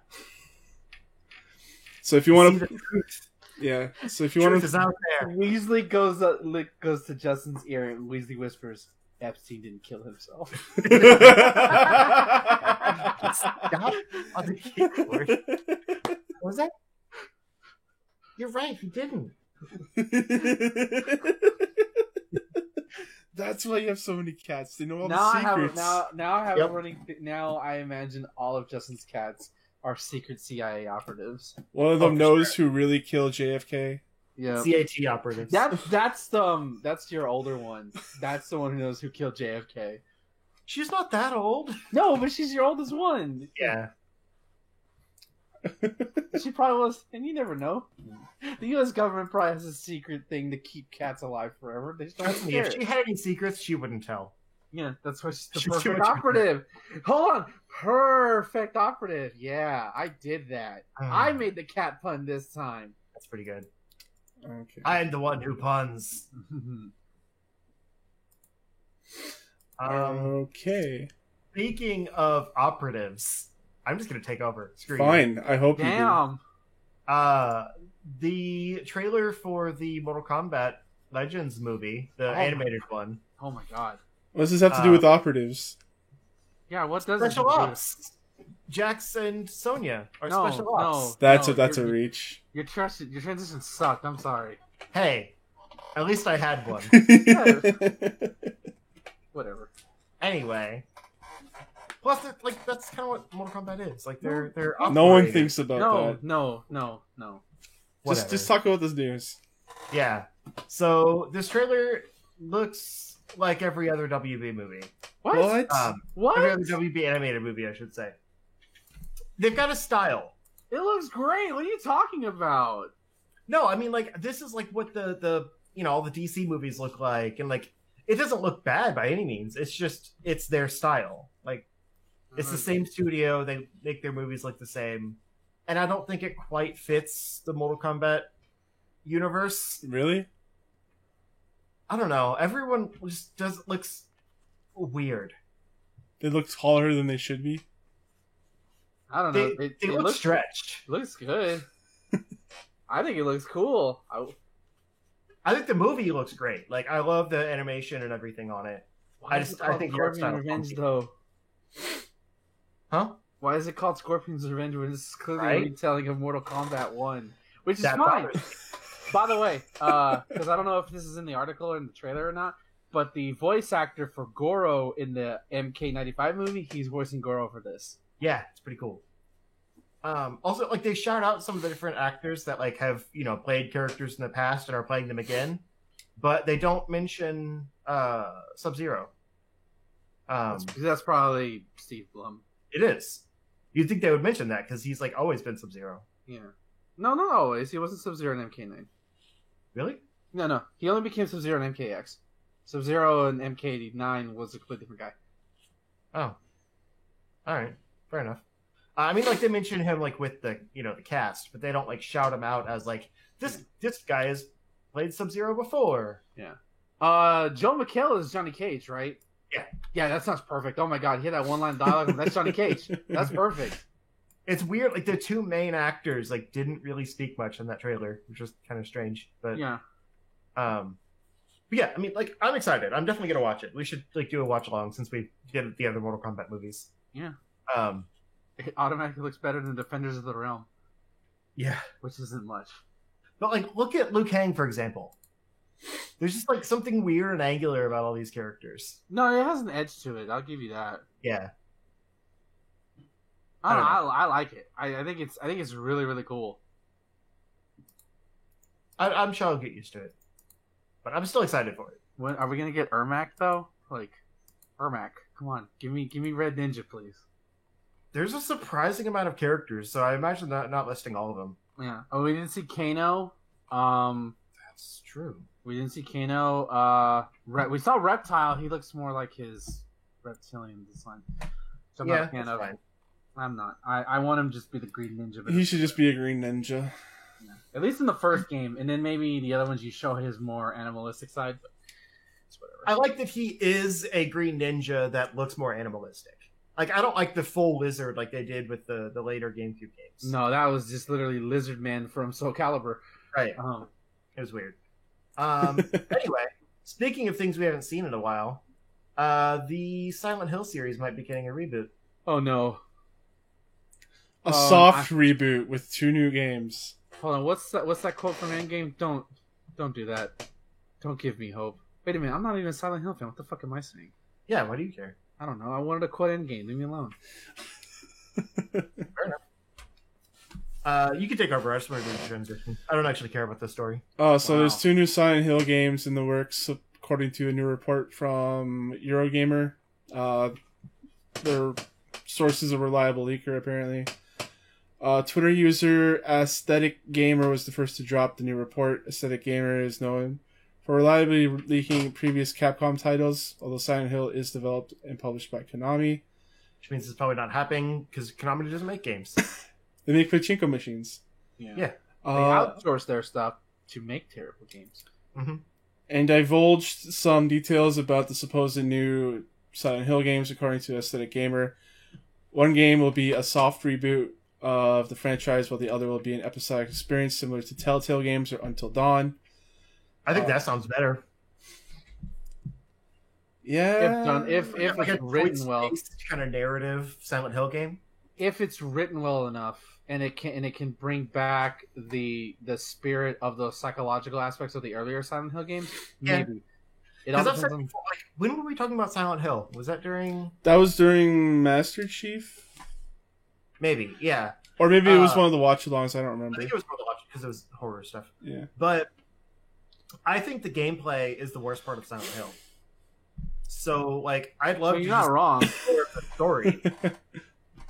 So if you want to... So if you want to... is out there. Weasley goes to Justin's ear and Weasley whispers, Epstein didn't kill himself. Stop on the keyboard. What was that? You're right, he didn't. That's why you have so many cats. They know all now the secrets. Now I imagine all of Justin's cats are secret CIA operatives. One of them knows who really killed JFK. Yeah, CAT operatives. That's your older one. That's the one who knows who killed JFK. She's not that old. No, but she's your oldest one. Yeah. She probably was, and you never know. The U.S. government probably has a secret thing to keep cats alive forever. They just don't Trust me, if she had any secrets, she wouldn't tell. Yeah, that's why she's the She's perfect operative. Hold on. Perfect operative. Yeah, I did that. I made the cat pun this time. That's pretty good. Okay. I am the one who puns. Okay. Speaking of operatives, I'm just going to take over. Screw Fine. you. I hope you do. The trailer for the Mortal Kombat Legends movie, the animated one. Oh my god. What does this have to do with operatives? Yeah, what does Special Ops. Jax and Sonya are Special Ops. That's a reach. Your transition sucked. I'm sorry. Hey, at least I had one. Whatever. Anyway. Plus, that's kind of what Mortal Kombat is. Like, they're no one thinks about that. No. Just talk about this news. Yeah. So, this trailer looks like every other WB movie. What? What? Every other WB animated movie, I should say. They've got a style. It looks great. What are you talking about? No, I mean, like, this is like what the all the DC movies look like, and like it doesn't look bad by any means. It's just it's their style. Like it's the same studio. They make their movies look the same, and I don't think it quite fits the Mortal Kombat universe. Really? I don't know. Everyone just looks weird. They look taller than they should be. I don't know. They look stretched. Looks good. I think it looks cool. I think the movie looks great. Like I love the animation and everything on it. I think the art style is Revenge funky. though. Huh? Why is it called Scorpion's Revenge when this is clearly Right? a retelling of Mortal Kombat 1? Which is That fine. bothers me. By the way, because I don't know if this is in the article or in the trailer or not, but the voice actor for Goro in the MK95 movie, he's voicing Goro for this. Yeah, it's pretty cool. Also, like they shout out some of the different actors that like have played characters in the past and are playing them again, but they don't mention Sub-Zero. That's probably Steve Blum. It is. You'd think they would mention that because he's like always been Sub-Zero. Yeah. No, not always. He wasn't Sub-Zero in MK9. Really? No. He only became Sub-Zero in MKX. Sub-Zero in MK9 was a completely different guy. Oh. All right. Fair enough. I mean, like they mention him like with the the cast, but they don't like shout him out as like this guy has played Sub-Zero before. Yeah. Joe McHale is Johnny Cage, right? Yeah. Yeah, that sounds perfect. Oh my god, he had that one line dialogue. That's Johnny Cage. That's perfect. It's weird. Like the two main actors like didn't really speak much in that trailer, which was kind of strange. But Yeah. But yeah, I mean, like I'm excited. I'm definitely gonna watch it. We should like do a watch along since we did the other Mortal Kombat movies. Yeah. Um, It automatically looks better than Defenders of the Realm, yeah. which isn't much. But like, look at Liu Kang for example. There's just like something weird and angular about all these characters. No, it has an edge to it. I'll give you that. Yeah. I don't I know. don't I like it. I think it's really, really cool. I'm sure I'll get used to it, but I'm still excited for it. When are we gonna get Ermac though? Like, Ermac, come on, give me Red Ninja, please. There's a surprising amount of characters, so I imagine not listing all of them. Yeah. Oh, we didn't see Kano. That's true. We didn't see Kano. We saw Reptile. He looks more like his reptilian design. So I'm not a fan that's of. fine. I'm not. I want him to just be the Green Ninja. But He should just be a green ninja. yeah. At least in the first game, and then maybe the other ones you show his more animalistic side. But it's whatever. I like that he is a green ninja that looks more animalistic. Like I don't like the full lizard like they did with the later GameCube games. No, that was just literally Lizard Man from Soul Calibur. Right. Um, It was weird. Anyway, speaking of things we haven't seen in a while, the Silent Hill series might be getting a reboot. oh no. A soft reboot with 2 new games. Hold on. What's that quote from Endgame? Don't do that. Don't give me hope. Wait a minute. I'm not even a Silent Hill fan. What the fuck am I saying? Yeah, why do you care? I don't know. I wanted to quote Endgame. Leave me alone. You can take over. I just wanted to do the transition. I don't actually care about this story. Oh, so Wow. there's 2 new Silent Hill games in the works, according to a new report from Eurogamer. Their source is a reliable leaker, apparently. Twitter user Aesthetic Gamer was the first to drop the new report. Aesthetic Gamer is known for reliably leaking previous Capcom titles, although Silent Hill is developed and published by Konami. Which means it's probably not happening because Konami doesn't make games. They make pachinko machines. Yeah. Yeah. They outsource their stuff to make terrible games. And divulged some details about the supposed new Silent Hill games, according to Aesthetic Gamer. One game will be a soft reboot of the franchise, while the other will be an episodic experience similar to Telltale games or Until Dawn. I think that sounds better. Yeah. If Like it's a written well, choice-based kind of narrative Silent Hill game. if it's written well enough, and it can bring back the spirit of those psychological aspects of the earlier Silent Hill games, Yeah. maybe. It Because all I've said depends on. before, like, when were we talking about Silent Hill? Was that during? That was during Master Chief? Maybe, yeah. Or maybe it was one of the watch-alongs, I don't I remember. think it was more the watch because it was horror stuff. Yeah. But I think the gameplay is the worst part of Silent Hill. So, like, I'd love Well, to you're not just wrong. explore the story.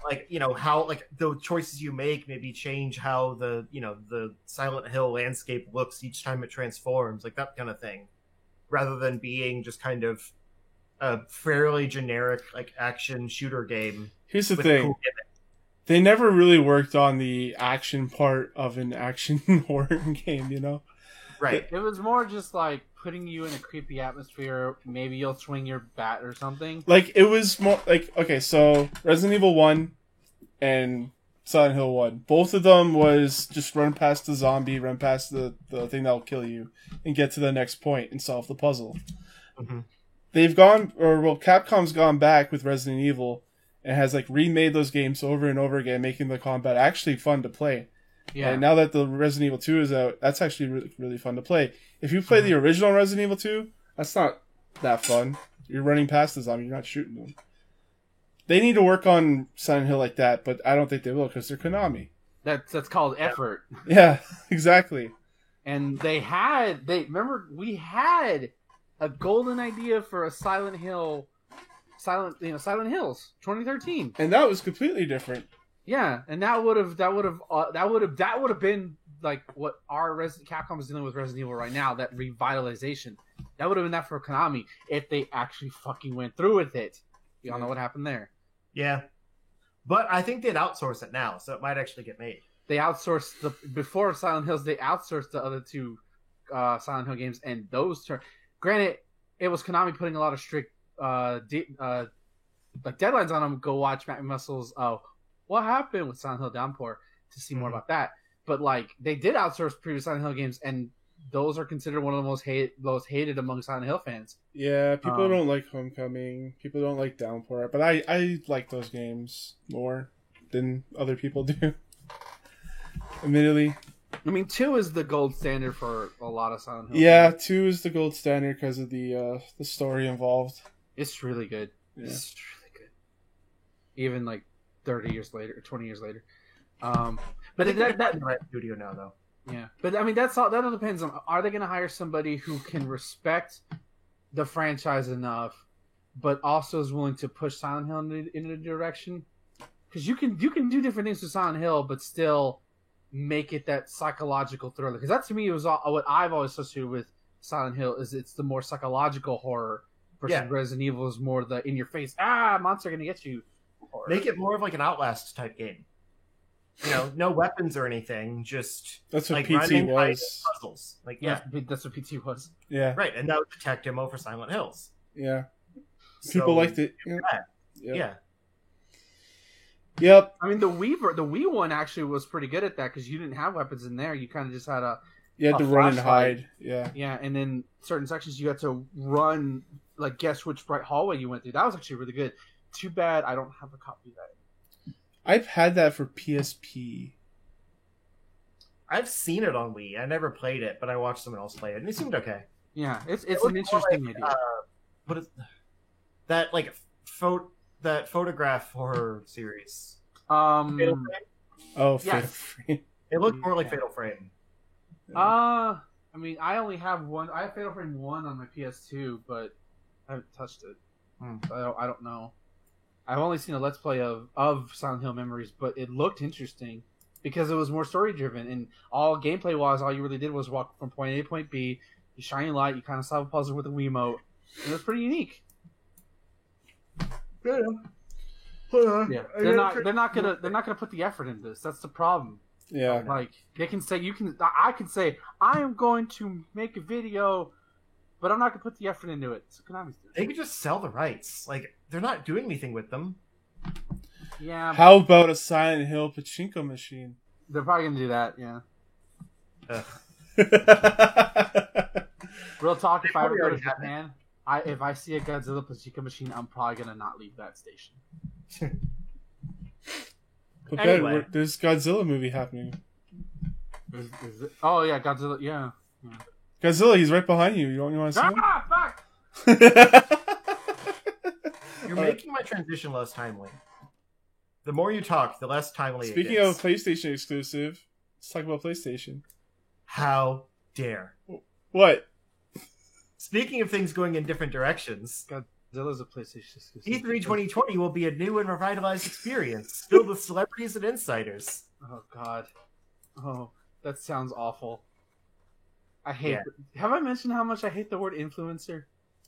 Like, how like the choices you make maybe change how the Silent Hill landscape looks each time it transforms, like that kind of thing. rather than being just kind of a fairly generic like action shooter game. Here's the with thing. cool gimmicks. They never really worked on the action part of an action horror game, you know? Right. It was more just like putting you in a creepy atmosphere. Maybe you'll swing your bat or something. Like, it was more like, okay, so Resident Evil 1 and Silent Hill 1, both of them was just run past the zombie, run past the thing that'll kill you, and get to the next point and solve the puzzle. Mm-hmm. Capcom's gone back with Resident Evil and has like remade those games over and over again, making the combat actually fun to play. Yeah. And now that the Resident Evil 2 is out, that's actually really, really fun to play. If you play the original Resident Evil 2, that's not that fun. You're running past the zombie, you're not shooting them. They need to work on Silent Hill like that, but I don't think they will because they're Konami. That's called effort. Yeah, exactly. And remember we had a golden idea for a Silent Hills 2013. And that was completely different. Yeah, and that would have been like what Capcom is dealing with Resident Evil right now, that revitalization. That would have been that for Konami if they actually fucking went through with it. You all know what happened there. Yeah. But I think they'd outsource it now, so it might actually get made. They outsourced before Silent Hills. They outsourced the other two Silent Hill games, and those granted, it was Konami putting a lot of strict deadlines on them. Go watch Matt Muscle's What Happened with Silent Hill Downpour to see more about that. But like they did outsource previous Silent Hill games, and those are considered one of the most hated among Silent Hill fans. Yeah, people don't like Homecoming. People don't like Downpour, but I like those games more than other people do. Admittedly. I mean, 2 is the gold standard for a lot of Silent Hill. Yeah, games. 2 is the gold standard because of the story involved. It's really good. Yeah. It's really good. Even like 30 years later, 20 years later. But that right studio now though. Yeah, but I mean that's all. That all depends on, are they going to hire somebody who can respect the franchise enough, but also is willing to push Silent Hill in a direction? Because you can do different things with Silent Hill, but still make it that psychological thriller. Because that to me was what I've always associated with Silent Hill, is it's the more psychological horror versus Resident Evil is more the in your face, monster gonna get you horror. Make it more of like an Outlast type game. You know, no weapons or anything, just that's what like PT was. Puzzles. Like that's what PT was. Yeah, right, and that was the tech demo for Silent Hills. Yeah, people liked it. Yeah. Yep. I mean, the Wii one actually was pretty good at that because you didn't have weapons in there. You kind of just had you had to run and hide. Yeah. Yeah, and then certain sections you had to run, like guess which bright hallway you went through. That was actually really good. Too bad I don't have a copy of that. I've had that for PSP. I've seen it on Wii. I never played it, but I watched someone else play it, and it seemed okay. Yeah, it's an interesting idea. What is that like? That photograph horror series. Oh, yes. Fatal Frame. It looked more like Fatal Frame. I mean, I only have one. I have Fatal Frame 1 on my PS2, but I haven't touched it. So I don't know. I've only seen a Let's Play of Silent Hill Memories, but it looked interesting because it was more story driven, and all gameplay wise, all you really did was walk from point A to point B. You shine your light, you kind of solve a puzzle with a Wiimote. And it was pretty unique. Yeah. They're not gonna put the effort into this. That's the problem. Yeah. Like they can say I can say I am going to make a video, but I'm not gonna put the effort into it. So Konami's doing it. They could just sell the rights. Like they're not doing anything with them. Yeah. How about a Silent Hill pachinko machine? They're probably gonna do that. Yeah. Real talk. If I ever go to Japan, if I see a Godzilla pachinko machine, I'm probably gonna not leave that station. But Anyway. there's Godzilla movie happening. Is it? Oh yeah, Godzilla. Yeah. Godzilla, he's right behind you. You don't want to see him? Fuck! You're making my transition less timely. The more you talk, the less timely Speaking it of is. PlayStation exclusive, let's talk about PlayStation. How dare. What? Speaking of things going in different directions, Godzilla's a PlayStation exclusive. E3 2020 will be a new and revitalized experience filled with celebrities and insiders. Oh god. Oh, that sounds awful. I hate. Yeah. Have I mentioned how much I hate the word influencer?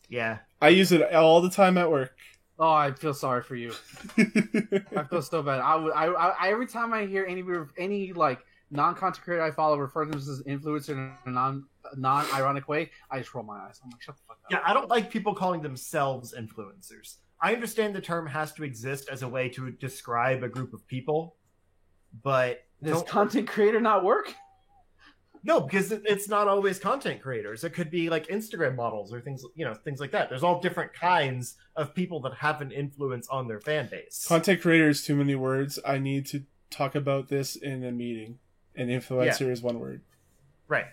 Yeah. I use it all the time at work. Oh, I feel sorry for you. I feel so bad. I every time I hear any like non-content creator I follow refer to them as influencer in a non-ironic way, I just roll my eyes. I'm like, shut the fuck up. Yeah, I don't like people calling themselves influencers. I understand the term has to exist as a way to describe a group of people, but Does content creator not work? no, because it's not always content creators. It could be like Instagram models or things, things like that. There's all different kinds of people that have an influence on their fan base. Content creator is too many words. I need to talk about this in a meeting. And influencer is one word. Right.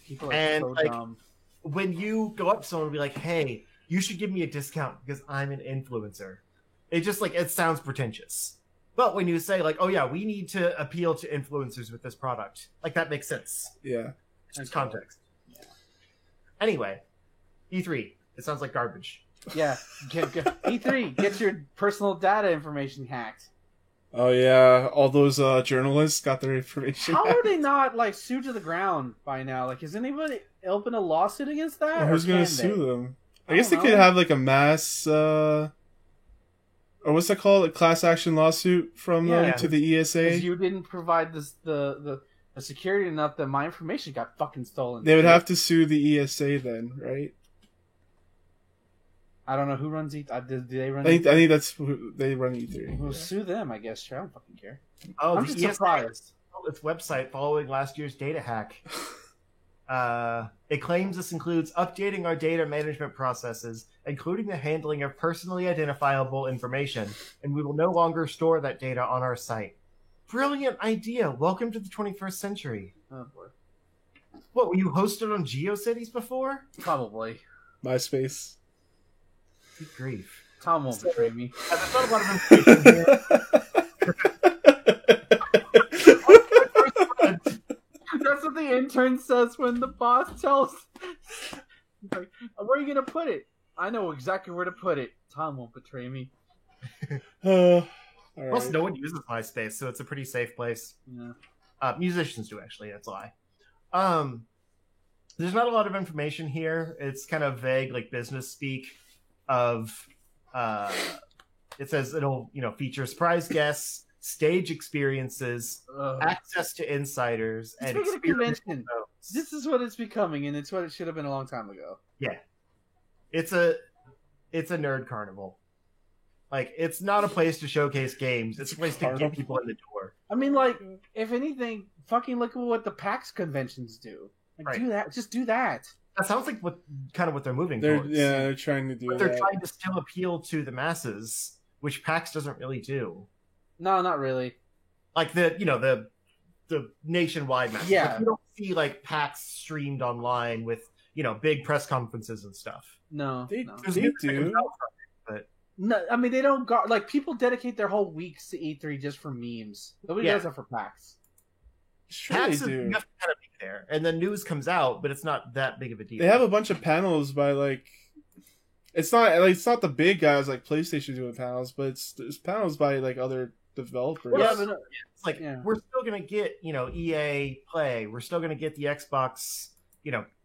People are And, so like, dumb. When you go up to someone and be like, hey, you should give me a discount because I'm an influencer. It just it sounds pretentious. But when you say like, oh yeah, we need to appeal to influencers with this product, like that makes sense. Yeah. It's just context. Yeah. Anyway, E3. It sounds like garbage. Yeah, E3, get your personal data information hacked. Oh yeah, all those journalists got their information. How are they not sued to the ground by now? Has anybody opened a lawsuit against that? Well, who's going gonna to sue them? I I guess they don't could know. have a mass, or what's that called? A class action lawsuit from them Yeah. to the ESA. Because you didn't provide the security enough that my information got fucking stolen. They would have to sue the ESA then, right? I don't know who runs E3. Do they run? I think that's who they run E3. We'll sue them, I guess. Sure, I don't fucking care. Oh, I'm the just ESA surprised. built its website following last year's data hack. It claims this includes updating our data management processes, including the handling of personally identifiable information, and we will no longer store that data on our site. Brilliant idea. Welcome to the 21st century. Oh boy, What, were you hosted on GeoCities before? probably. MySpace. Good grief. Tom won't betray me. There's not a lot of information here. That's what the intern says when the boss tells. He's like, where are you gonna put it? I know exactly where to put it. Tom won't betray me. All Plus, right. no one uses MySpace, so it's a pretty safe place. Yeah. Musicians do, actually. That's a lie. There's not a lot of information here. It's kind of vague, like business speak. It says it'll feature surprise guests, stage experiences, access to insiders, It's and making a experience convention. notes. This is what it's becoming, and it's what it should have been a long time ago. Yeah, it's a nerd carnival. It's not a place to showcase games. It's a place to Carnival? get people in the door. I mean, if anything, fucking look at what the PAX conventions do. Right. Do that. Just do that. That sounds like what they're moving They're towards. they're trying to do But they're that. trying to still appeal to the masses, which PAX doesn't really do. No, not really. Like the nationwide masses. Yeah. You don't see PAX streamed online with big press conferences and stuff. No, They, no. There's they music that do. comes out from it, No, I mean they don't go people dedicate their whole weeks to E3 just for memes. Nobody Yeah. does that for PAX. Sure PAX they is, do. you have to kind of be there, and then news comes out, but it's not that big of a deal. They have a bunch of panels by it's not the big guys like PlayStation doing panels, but it's panels by other developers. Yeah, but It's yeah. we're still gonna get EA Play. We're still gonna get the Xbox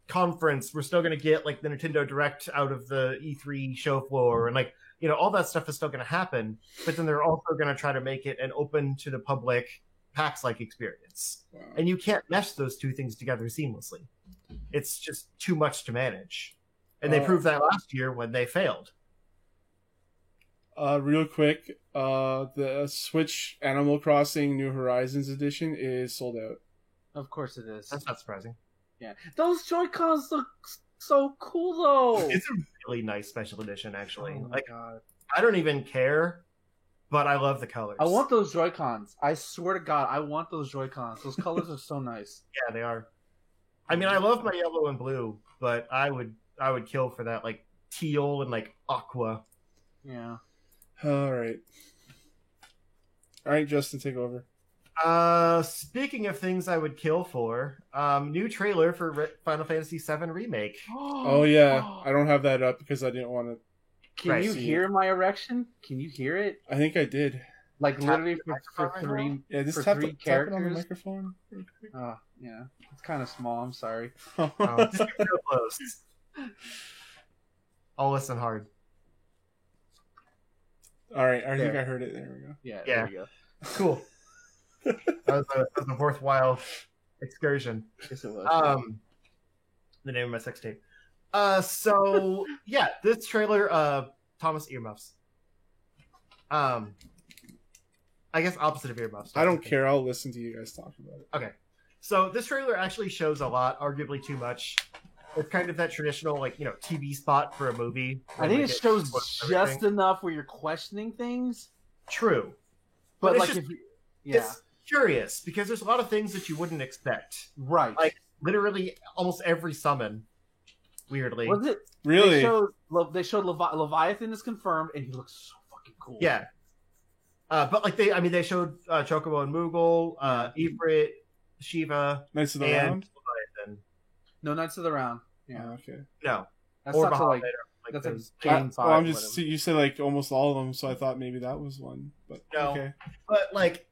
conference. We're still gonna get the Nintendo Direct out of the E3 show floor, and all that stuff is still gonna happen. But then they're also gonna try to make it an open to the public PAX-like experience, Wow. and you can't mesh those two things together seamlessly. It's just too much to manage, and they proved that last year when they failed. Real quick, the Switch Animal Crossing New Horizons edition is sold out. Of course it is. That's not surprising. Yeah, those Joy-Cons look so cool though. It's a really nice special edition, actually. Oh my God. I don't even care, but I love the colors. I want those Joy-Cons. I swear to God, I want those Joy-Cons. Those colors are so nice. Yeah, they are. I mean, I love my yellow and blue, but I would kill for that teal and aqua. Yeah. All right, Justin, take over. Speaking of things I would kill for, new trailer for Final Fantasy VII Remake. Oh yeah, I don't have that up because I didn't want to. Can Right. you hear my erection? Can you hear it? I think I did. Like literally for microphone right three Yeah, just for tap, three tap it on the characters. microphone. Oh yeah, it's kind of small. I'm sorry. Oh, just get real close. I'll listen hard. All right, I think There. I heard it. There we go. Yeah, Yeah. there we go. Cool. that was a worthwhile excursion. Yes, it was. The name of my sex tape. So yeah, this trailer, Thomas earmuffs. I guess opposite of earmuffs. I don't care. I'll listen to you guys talk about it. Okay. So this trailer actually shows a lot, arguably too much. It's kind of that traditional, like, TV spot for a movie. I think it shows everything. just enough where you're questioning things, True. but it's like just- if you, yeah, It's curious because there's a lot of things that you wouldn't expect. right. Like literally almost every summon. Weirdly. Was it? Really? They showed Leviathan is confirmed, and he looks so fucking cool. Yeah. But like they showed Chocobo and Moogle, Ifrit, Shiva, Knights of the and Round. Leviathan. No Knights of the Round. Yeah, Oh, okay. No. that's Or not till, Bahamut, like that's those- like game five. Well, I'm just whatever. you said like almost all of them, so I thought maybe that was one. But No. okay. But like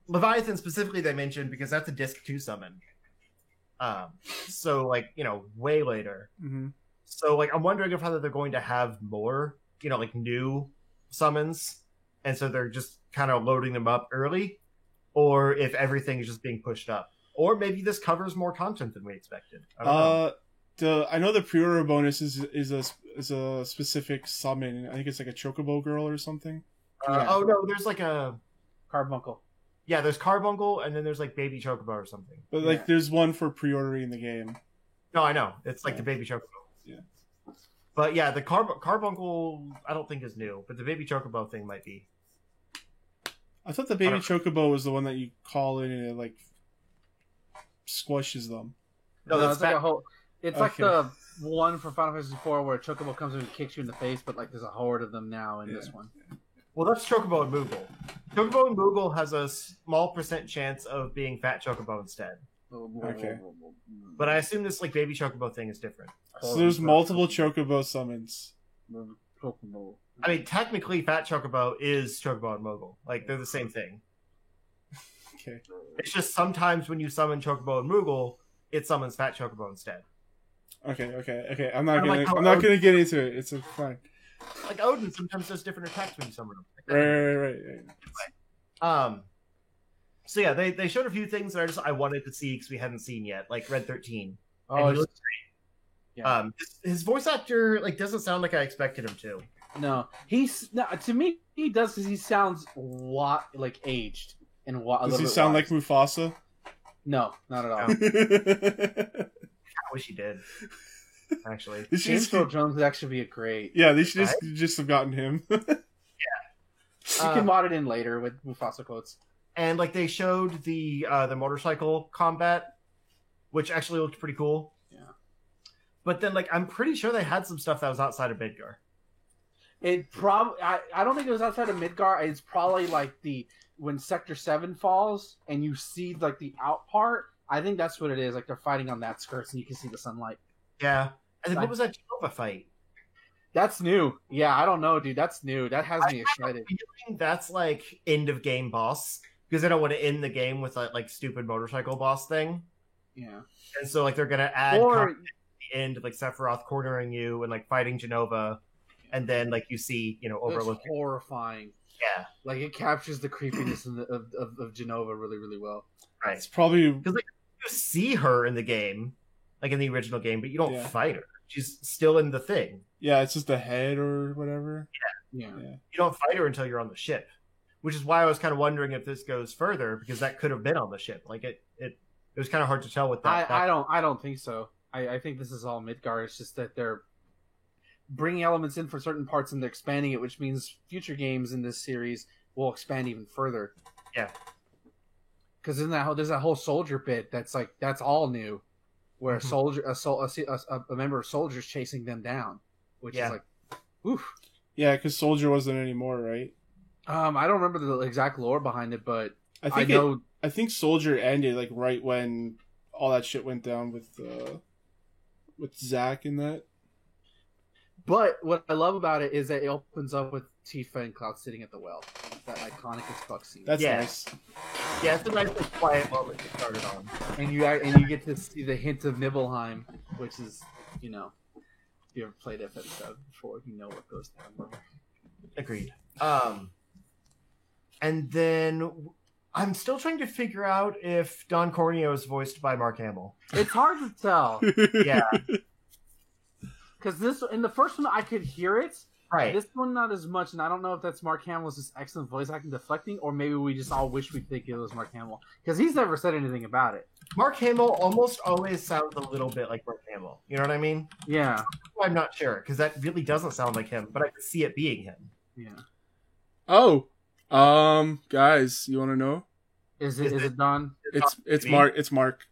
Leviathan specifically they mentioned because that's a disc 2 summon. So like, way later. Mm-hmm. So like I'm wondering if either they're going to have more, like new summons, and so they're just kind of loading them up early, or if everything is just being pushed up. Or maybe this covers more content than we expected. I don't know. I know the pre-order bonus is a specific summon. I think it's like a Chocobo girl or something. Yeah. Oh no, there's like Carbuncle. there's Carbuncle, and then there's like Baby Chocobo or something. But like, Yeah. there's one for pre-ordering the game. No, I know it's like Yeah. the Baby Chocobo. Yeah. But yeah, the Carbuncle I don't think is new, but the Baby Chocobo thing might be. I thought the baby don't- Chocobo was the one that you call in and it like squashes them. No, No, that's it's like back- a whole. It's like Okay. the one from Final Fantasy IV where Chocobo comes in and kicks you in the face, but like there's a horde of them now in this Yeah. one. Well, that's Chocobo and Moogle. Chocobo and Moogle has a small percent chance of being Fat Chocobo instead. Okay. But I assume this like Baby Chocobo thing is different. So there's multiple Chocobo summons. Chocobo. I mean, technically, Fat Chocobo is Chocobo and Moogle. Like they're the same thing. Okay. It's just sometimes when you summon Chocobo and Moogle, it summons Fat Chocobo instead. Okay. I'm not Kinda like how gonna get into it. It's fine. Like Odin sometimes does different attacks when you summon him. Right. So yeah, they showed a few things that I wanted to see because we hadn't seen yet, like Red 13. Oh, And he it's- looks yeah. great. His voice actor like doesn't sound like I expected him to. No, to me he does because he sounds like aged and a Does little he bit sound wise. like Mufasa? No, not at all. I wish he did. Actually, They should James just- Earl Jones would actually be a great. yeah, they should just have gotten him. You can mod it in later with Mufasa quotes. and like they showed the motorcycle combat, which actually looked pretty cool. Yeah. But then like I'm pretty sure they had some stuff that was outside of Midgar. It probably I don't think it was outside of Midgar. It's probably like when Sector 7 falls and you see like the out part. I think that's what it is. Like they're fighting on that skirts and you can see the sunlight. Yeah. And then what was that Genova fight? That's new. Yeah, I don't know, dude. That's new. That has me excited. Feeling that's like end of game boss because they don't want to end the game with that like stupid motorcycle boss thing. Yeah. And so like they're gonna add Or content at the end of like Sephiroth cornering you and like fighting Genova, and then like you see that's Overlook. horrifying. Yeah, Like it captures the creepiness of Genova really, really well. right. It's probably You see her in the game, like in the original game, but you don't Yeah. fight her. She's still in the thing. it's just the head or whatever. Yeah. You don't fight her until you're on the ship, which is why I was kind of wondering if this goes further because that could have been on the ship. Like it was kind of hard to tell with that. I don't think so. I think this is all Midgar. It's just that they're bringing elements in for certain parts and they're expanding it, which means future games in this series will expand even further. Yeah. Because there's that whole soldier bit that's all new, where Mhm. a member of soldiers chasing them down, which Yeah. is like, oof. Yeah, because Soldier wasn't anymore, right? I don't remember the exact lore behind it, but I I think know. I think Soldier ended like right when all that shit went down with Zack and that. But what I love about it is that it opens up with Tifa and Cloud sitting at the well. that iconic as fuck scene. That's Yeah. nice. Yeah, it's a nice like, quiet moment to start it on. And you get to see the hint of Nibelheim, which is, you know, if you ever played FF7 before, you know what goes down there. Agreed. And then I'm still trying to figure out if Don Corneo is voiced by Mark Hamill. It's hard to tell Yeah, because this in the first one I could hear it. right. This one not as much, and I don't know if that's Mark Hamill's just excellent voice acting deflecting, or maybe we just all wish we think it was Mark Hamill because he's never said anything about it. Mark Hamill almost always sounds a little bit like Mark Hamill. You know what I mean? Yeah, I'm not sure because that really doesn't sound like him, but I can see it being him. yeah. Oh, guys, you want to know? Is it Don? It's me? Mark. It's Mark.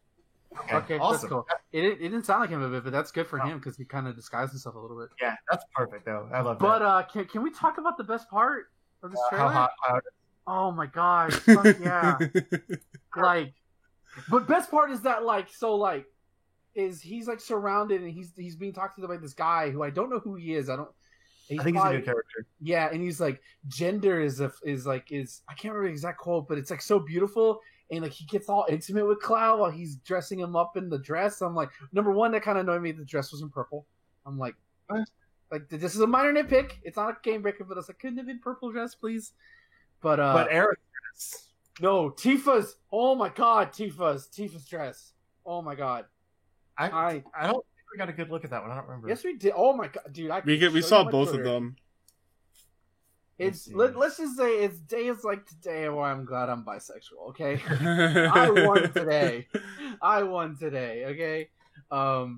Okay, awesome. that's cool. It didn't sound like him a bit, but that's good for him because he kind of disguised himself a little bit. Yeah, that's perfect though. I love that. But can we talk about the best part of this How trailer? hot Cloud is. Oh my gosh! Fuck yeah! Like, but best part is that he's like surrounded and he's being talked to by this guy who I don't know who he is. I think he's a new character. Yeah, and he's like gender is I can't remember the exact quote, but it's like so beautiful. And like he gets all intimate with Cloud while he's dressing him up in the dress. I'm like, number one, that kind of annoyed me. The dress was in purple. I'm like, what? Like this is a minor nitpick. It's not a game breaker, but it's like, couldn't it have been purple dress, please? But Aerith's no, Tifa's. Oh my god, Tifa's dress. Oh my god. I don't think we got a good look at that one. I don't remember. Yes, we did. Oh my god, dude! We saw both of them. Let's just say it's days like today where I'm glad I'm bisexual. Okay, I won today. Okay, I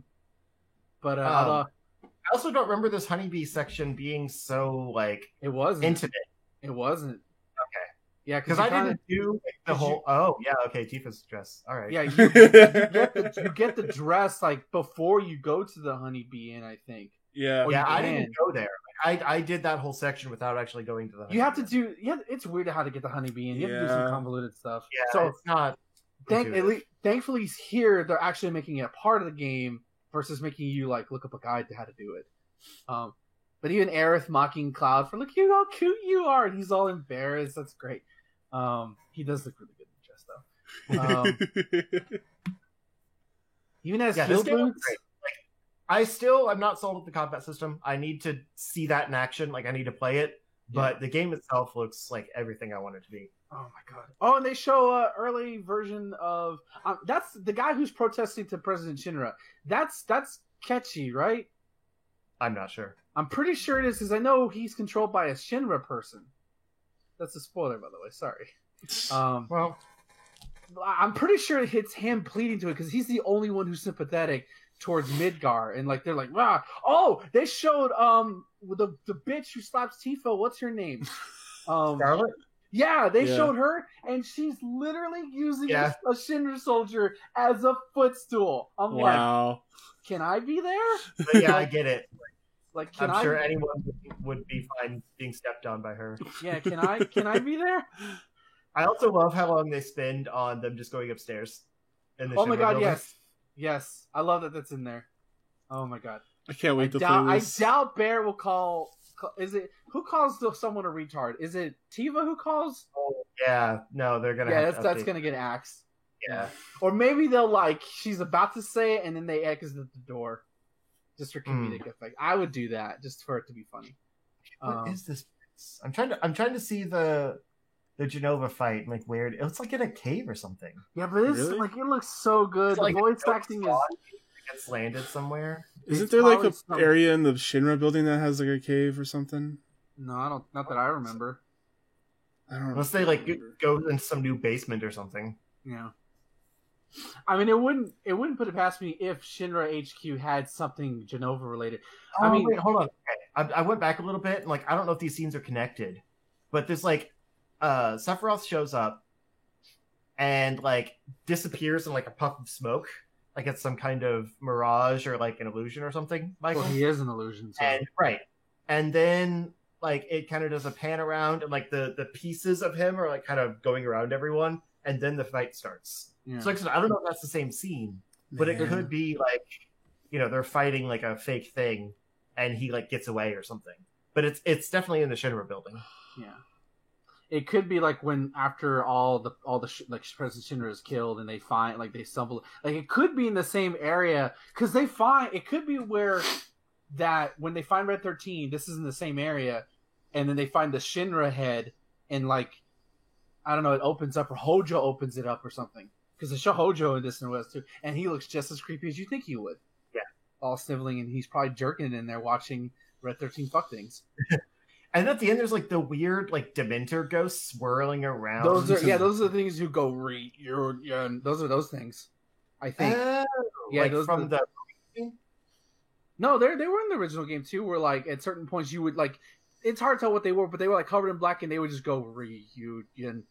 also don't remember this honeybee section being so like it wasn't intimate. It wasn't. Okay. Yeah, Because I didn't do like, the whole. Oh yeah, okay, Tifa's dress. All right. Yeah, you get the dress like before you go to the honeybee inn, I think. Yeah. Yeah, I didn't go there. I did that whole section without actually going to the. You have to do. Yeah, it's weird how to get the honeybee inn. You have to do some convoluted stuff. Yeah, so it's not. Thankfully, here they're actually making it a part of the game versus making you like look up a guide to how to do it. But even Aerith mocking Cloud for look how cute you are, and he's all embarrassed. That's great. He does look really good in the dress though. Even as heel boots. I'm not sold with the combat system. I need to see that in action. Like I need to play it. But the game itself looks like everything I want it to be. Oh my god! Oh, and they show early version of that's the guy who's protesting to President Shinra. That's Ketchy, right? I'm not sure. I'm pretty sure it is because I know he's controlled by a Shinra person. That's a spoiler, by the way. Sorry. Well, I'm pretty sure it hits him pleading to it because he's the only one who's sympathetic towards Midgar, and like they're like, wow. Oh, they showed the bitch who slaps Tifa. What's her name? Scarlet. Yeah, they showed her, and she's literally using a Shinra soldier as a footstool. I'm like, can I be there? But yeah, I get it. Like, I'm sure anyone would be fine being stepped on by her. Yeah, can I be there? I also love how long they spend on them just going upstairs. In the oh my god, building. yes, I love that that's in there. Oh my god, I can't wait to play this. I doubt Bear will call. Is it who calls someone a retard? Is it Tiva who calls? Oh yeah, no, they're gonna. Yeah, have that's gonna get axed. Yeah, or maybe they'll like she's about to say it and then they exit the door, just for comedic effect. I would do that just for it to be funny. What is this? I'm trying to see the Genova fight. Like where it looks like in a cave or something. Yeah, but it's like it looks so good. It's the like voice acting is. It's landed somewhere. Isn't there like a area in the Shinra building that has like a cave or something? No, I don't. Not that I remember. I don't know. Unless they like go in some new basement or something. Yeah. I mean, it wouldn't put it past me if Shinra HQ had something Genova related. I mean, wait, hold on. Okay. I went back a little bit, and like I don't know if these scenes are connected, but there's like Sephiroth shows up and like disappears in like a puff of smoke. Like it's some kind of mirage or like an illusion or something, Michael. Well, he is an illusion. So. And then like it kind of does a pan around and like the pieces of him are like kind of going around everyone, and then the fight starts. Yeah. So like I said, I don't know if that's the same scene, but it could be like, you know, they're fighting like a fake thing, and he like gets away or something. But it's definitely in the Shinra building. Yeah. it could be like when after all the like President Shinra is killed and they find like they stumble like it could be in the same area because they find it could be where that when they find Red 13 this is in the same area and then they find the Shinra head and like I don't know it opens up or Hojo opens it up or something because they show Hojo in this and West too and he looks just as creepy as you think he would all sniveling and he's probably jerking in there watching Red 13 fuck things. And at the end, there's like the weird, like Dementor ghosts swirling around. Those are the things who go those are those things. I think. Like those from the. No, they were in the original game too. Where like at certain points you would like, it's hard to tell what they were, but they were like covered in black, and they would just go reunion.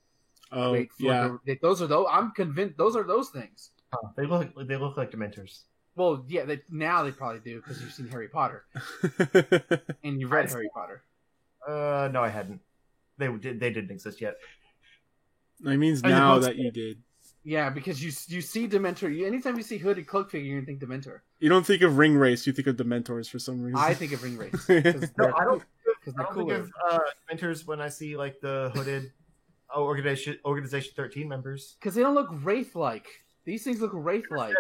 Oh, wait yeah. Those are those. I'm convinced those are those things. Oh, they look like Dementors. Well, yeah. Now they probably do because you've seen Harry Potter and you've read Harry Potter. No, I hadn't. They didn't exist yet. It means now that you did. Yeah, because you see Dementor. Anytime you see hooded cloak figure, you think Dementor. You don't think of Ring Race. You think of Dementors for some reason. I think of Ring Race. No, I don't think of Dementors when I see like the hooded Organization 13 members. Because they don't look Wraith-like. These things look Wraith-like.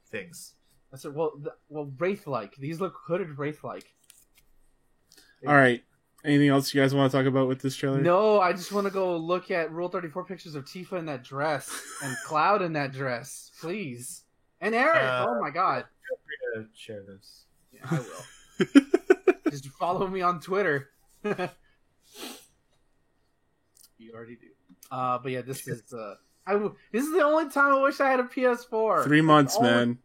Things. I said, well, Wraith-like. These look hooded Wraith-like. All right. Anything else you guys want to talk about with this trailer? No, I just want to go look at Rule 34 pictures of Tifa in that dress and Cloud in that dress, please. And Eric, oh my god. Feel free to share this. Yeah, I will. Just follow me on Twitter. You already do. But yeah, this is this is the only time I wish I had a PS4. 3 months, man.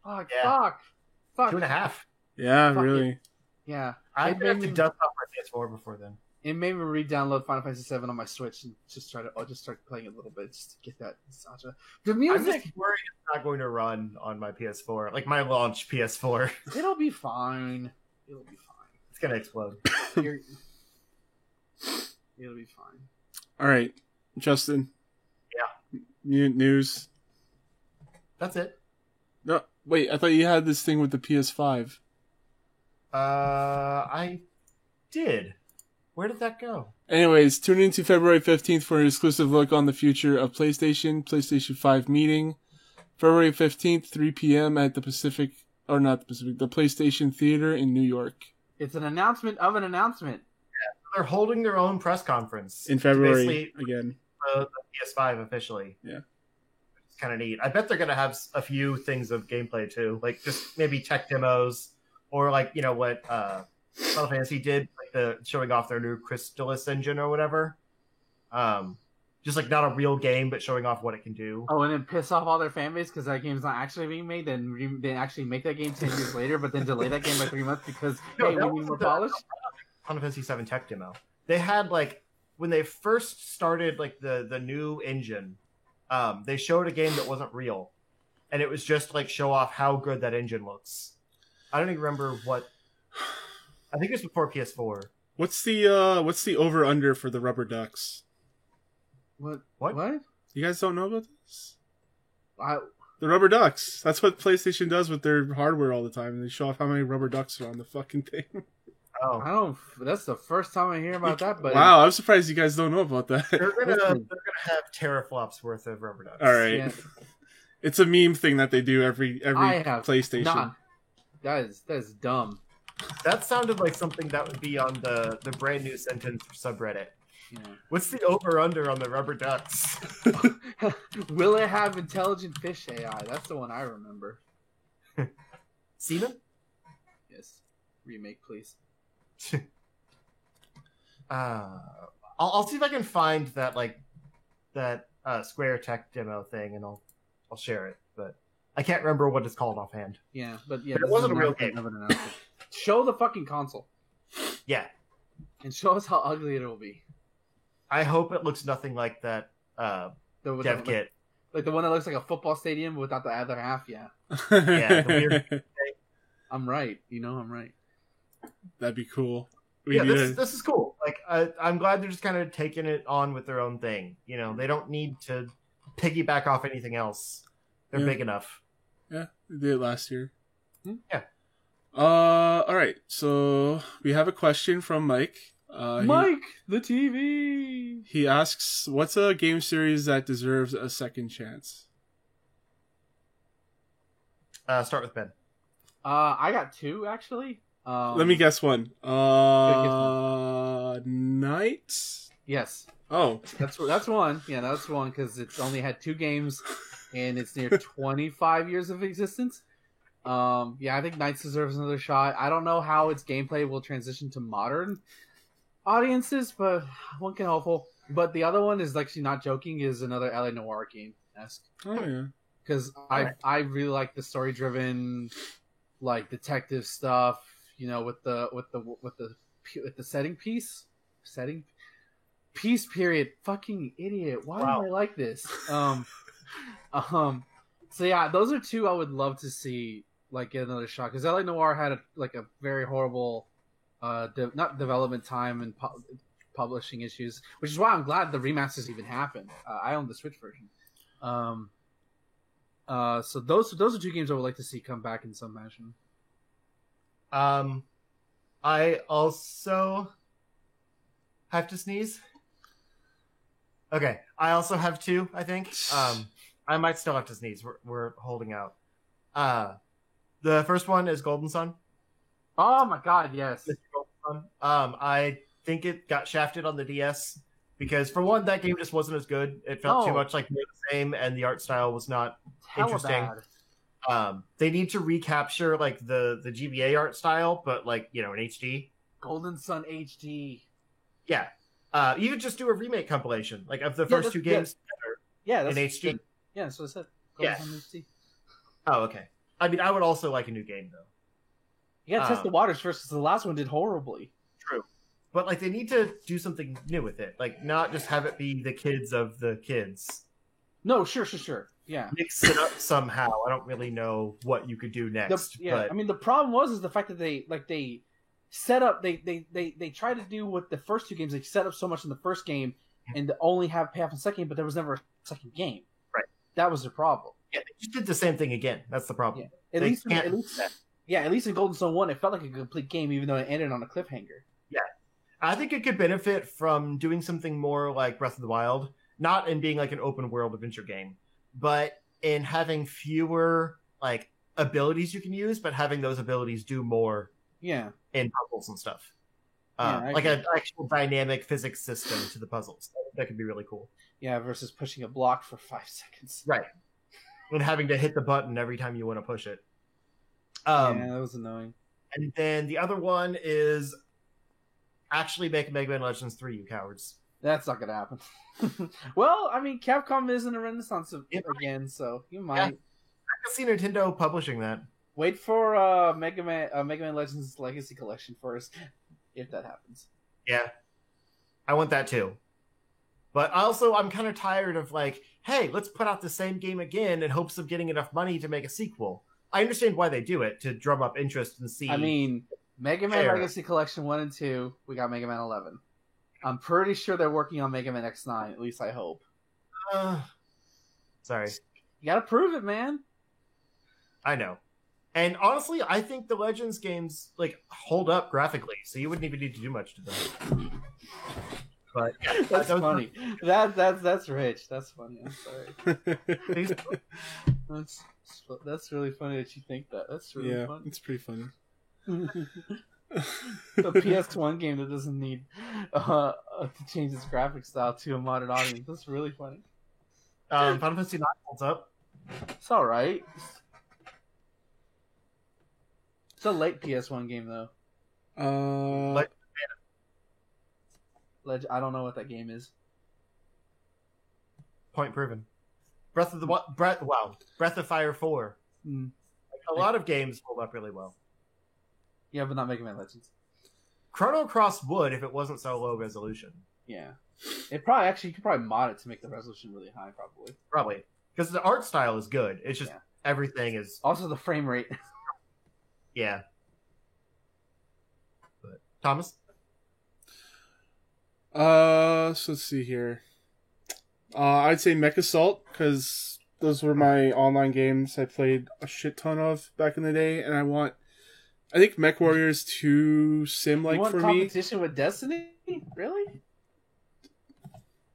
Fuck. 2.5. Yeah, fuck really. It. Yeah. I have to dust off my PS4 before then. It made me re-download Final Fantasy VII on my Switch and just start playing it a little bit just to get that nostalgia. The music. I'm just worried it's not going to run on my PS4, like my launch PS4. It'll be fine. It's gonna explode. It'll be fine. All right, Justin. Yeah. News. That's it. No, wait. I thought you had this thing with the PS5. I did. Where did that go? Anyways, tune in to February 15th for an exclusive look on the future of PlayStation 5 meeting. February 15th, 3 p.m. at the the PlayStation Theater in New York. It's an announcement of an announcement. Yeah, they're holding their own press conference. In February, again. The PS5 officially. Yeah. It's kind of neat. I bet they're going to have a few things of gameplay too. Like just maybe tech demos. Or like, you know, what Final Fantasy did, like the showing off their new Crystalis engine or whatever. Just like not a real game, but showing off what it can do. Oh, and then piss off all their fan base because that game's not actually being made. Then actually make that game 10 years later, but then delay that game by 3 months because hey, we need more polish. Final Fantasy 7 tech demo. They had like when they first started like the new engine, they showed a game that wasn't real, and it was just like show off how good that engine looks. I don't even remember what. I think it was before PS4. What's the over under for the rubber ducks? What? You guys don't know about this? The rubber ducks. That's what PlayStation does with their hardware all the time, and they show off how many rubber ducks are on the fucking thing. Oh, that's the first time I hear about that. But wow, I'm surprised you guys don't know about that. They're gonna have teraflops worth of rubber ducks. All right, yeah. It's a meme thing that they do every PlayStation. Nah. That is dumb. That sounded like something that would be on the brand new sentence subreddit. Yeah. What's the over/under on the rubber ducks? Will it have intelligent fish AI? That's the one I remember. Cena? Yes. Remake, please. I'll see if I can find that Square Tech demo thing, and I'll share it. But I can't remember what it's called offhand. Yeah, but it wasn't a real game. Show the fucking console. Yeah. And show us how ugly it will be. I hope it looks nothing like that dev kit. Like the one that looks like a football stadium without the other half, yeah. Yeah, the weird I'm right. I'm right. That'd be cool. This is cool. Like, I'm glad they're just kind of taking it on with their own thing. They don't need to piggyback off anything else. They're big enough. Yeah, they did it last year. Yeah. All right. So we have a question from Mike. Mike, the TV. He asks, "What's a game series that deserves a second chance?" Start with Ben. I got two actually. Let me guess one. Knights. Yes. Oh, that's one. Yeah, that's one because it's only had 2 games, and it's near 25 years of existence. Yeah, I think Knights deserves another shot. I don't know how its gameplay will transition to modern audiences, but one can hope. But the other one is actually not joking. Is another LA Noire game. Oh yeah. Because I really like the story driven, like detective stuff. You know, with the setting piece. Peace period. Fucking idiot. Why do I like this? So yeah, those are 2 I would love to see like get another shot because LA Noire had a very horrible not development time and publishing issues, which is why I'm glad the remasters even happened. I own the Switch version. So those are 2 games I would like to see come back in some fashion. I also have to sneeze. Okay, I also have 2. I think. I might still have to sneeze. We're holding out. The first one is Golden Sun. Oh my god, yes. I think it got shafted on the DS because, for one, that game just wasn't as good. It felt too much like more the same, and the art style was not interesting. They need to recapture like the GBA art style, but like in HD. Golden Sun HD. Yeah. Even just do a remake compilation like of the first 2 games together. In HD. Yeah, that's what I said. Golden Sun HD. Oh, okay. I mean, I would also like a new game though. You gotta test the waters first, because the last one did horribly. True. But like, they need to do something new with it. Like, not just have it be the kids of the kids. No, sure. Yeah. Mix it up somehow. I don't really know what you could do next. I mean, the problem was the fact that they set up they tried to do with the first 2 games. They set up so much in the first game and to only have payoff in the second, but there was never a second game. Right. That was the problem. Yeah, they just did the same thing again. That's the problem. Yeah. At least in Golden Sun 1, it felt like a complete game, even though it ended on a cliffhanger. Yeah. I think it could benefit from doing something more like Breath of the Wild, not in being like an open world adventure game, but in having fewer like abilities you can use, but having those abilities do more in puzzles and stuff. Like an actual dynamic physics system to the puzzles. That could be really cool. Yeah, versus pushing a block for 5 seconds. Right. And having to hit the button every time you want to push it. Yeah, that was annoying. And then the other one is actually make Mega Man Legends 3, you cowards. That's not gonna happen. Well, I mean, Capcom is in a renaissance again, so you might. Yeah. I can see Nintendo publishing that. Wait for Mega Man Legends Legacy Collection first, if that happens. Yeah, I want that too. But also, I'm kind of tired of like, hey, let's put out the same game again in hopes of getting enough money to make a sequel. I understand why they do it, to drum up interest and see. I mean, Mega Man Legacy Collection 1 and 2, we got Mega Man 11. I'm pretty sure they're working on Mega Man X9, at least I hope. Sorry. You gotta prove it, man. I know. And honestly, I think the Legends games like hold up graphically, so you wouldn't even need to do much to them. But yeah, that's funny. That's rich. That's funny. I'm sorry. That's really funny that you think that. That's really funny. It's pretty funny. A PS1 game that doesn't need to change its graphic style to a modern audience. That's really funny. Final Fantasy IX holds up. It's all right. It's a late PS1 game though. I don't know what that game is. Point proven. Breath of Fire 4. A lot of games hold up really well. Yeah, but not Mega Man Legends. Chrono Cross would if it wasn't so low resolution. Yeah. It probably you could probably mod it to make the resolution really high, probably. Probably. Because the art style is good. It's just everything is also the frame rate. Yeah. But Thomas? So let's see here. I'd say Mech Assault, because those were my online games I played a shit ton of back in the day, and I want I think MechWarrior is too sim-like you want for me. competition with Destiny? Really?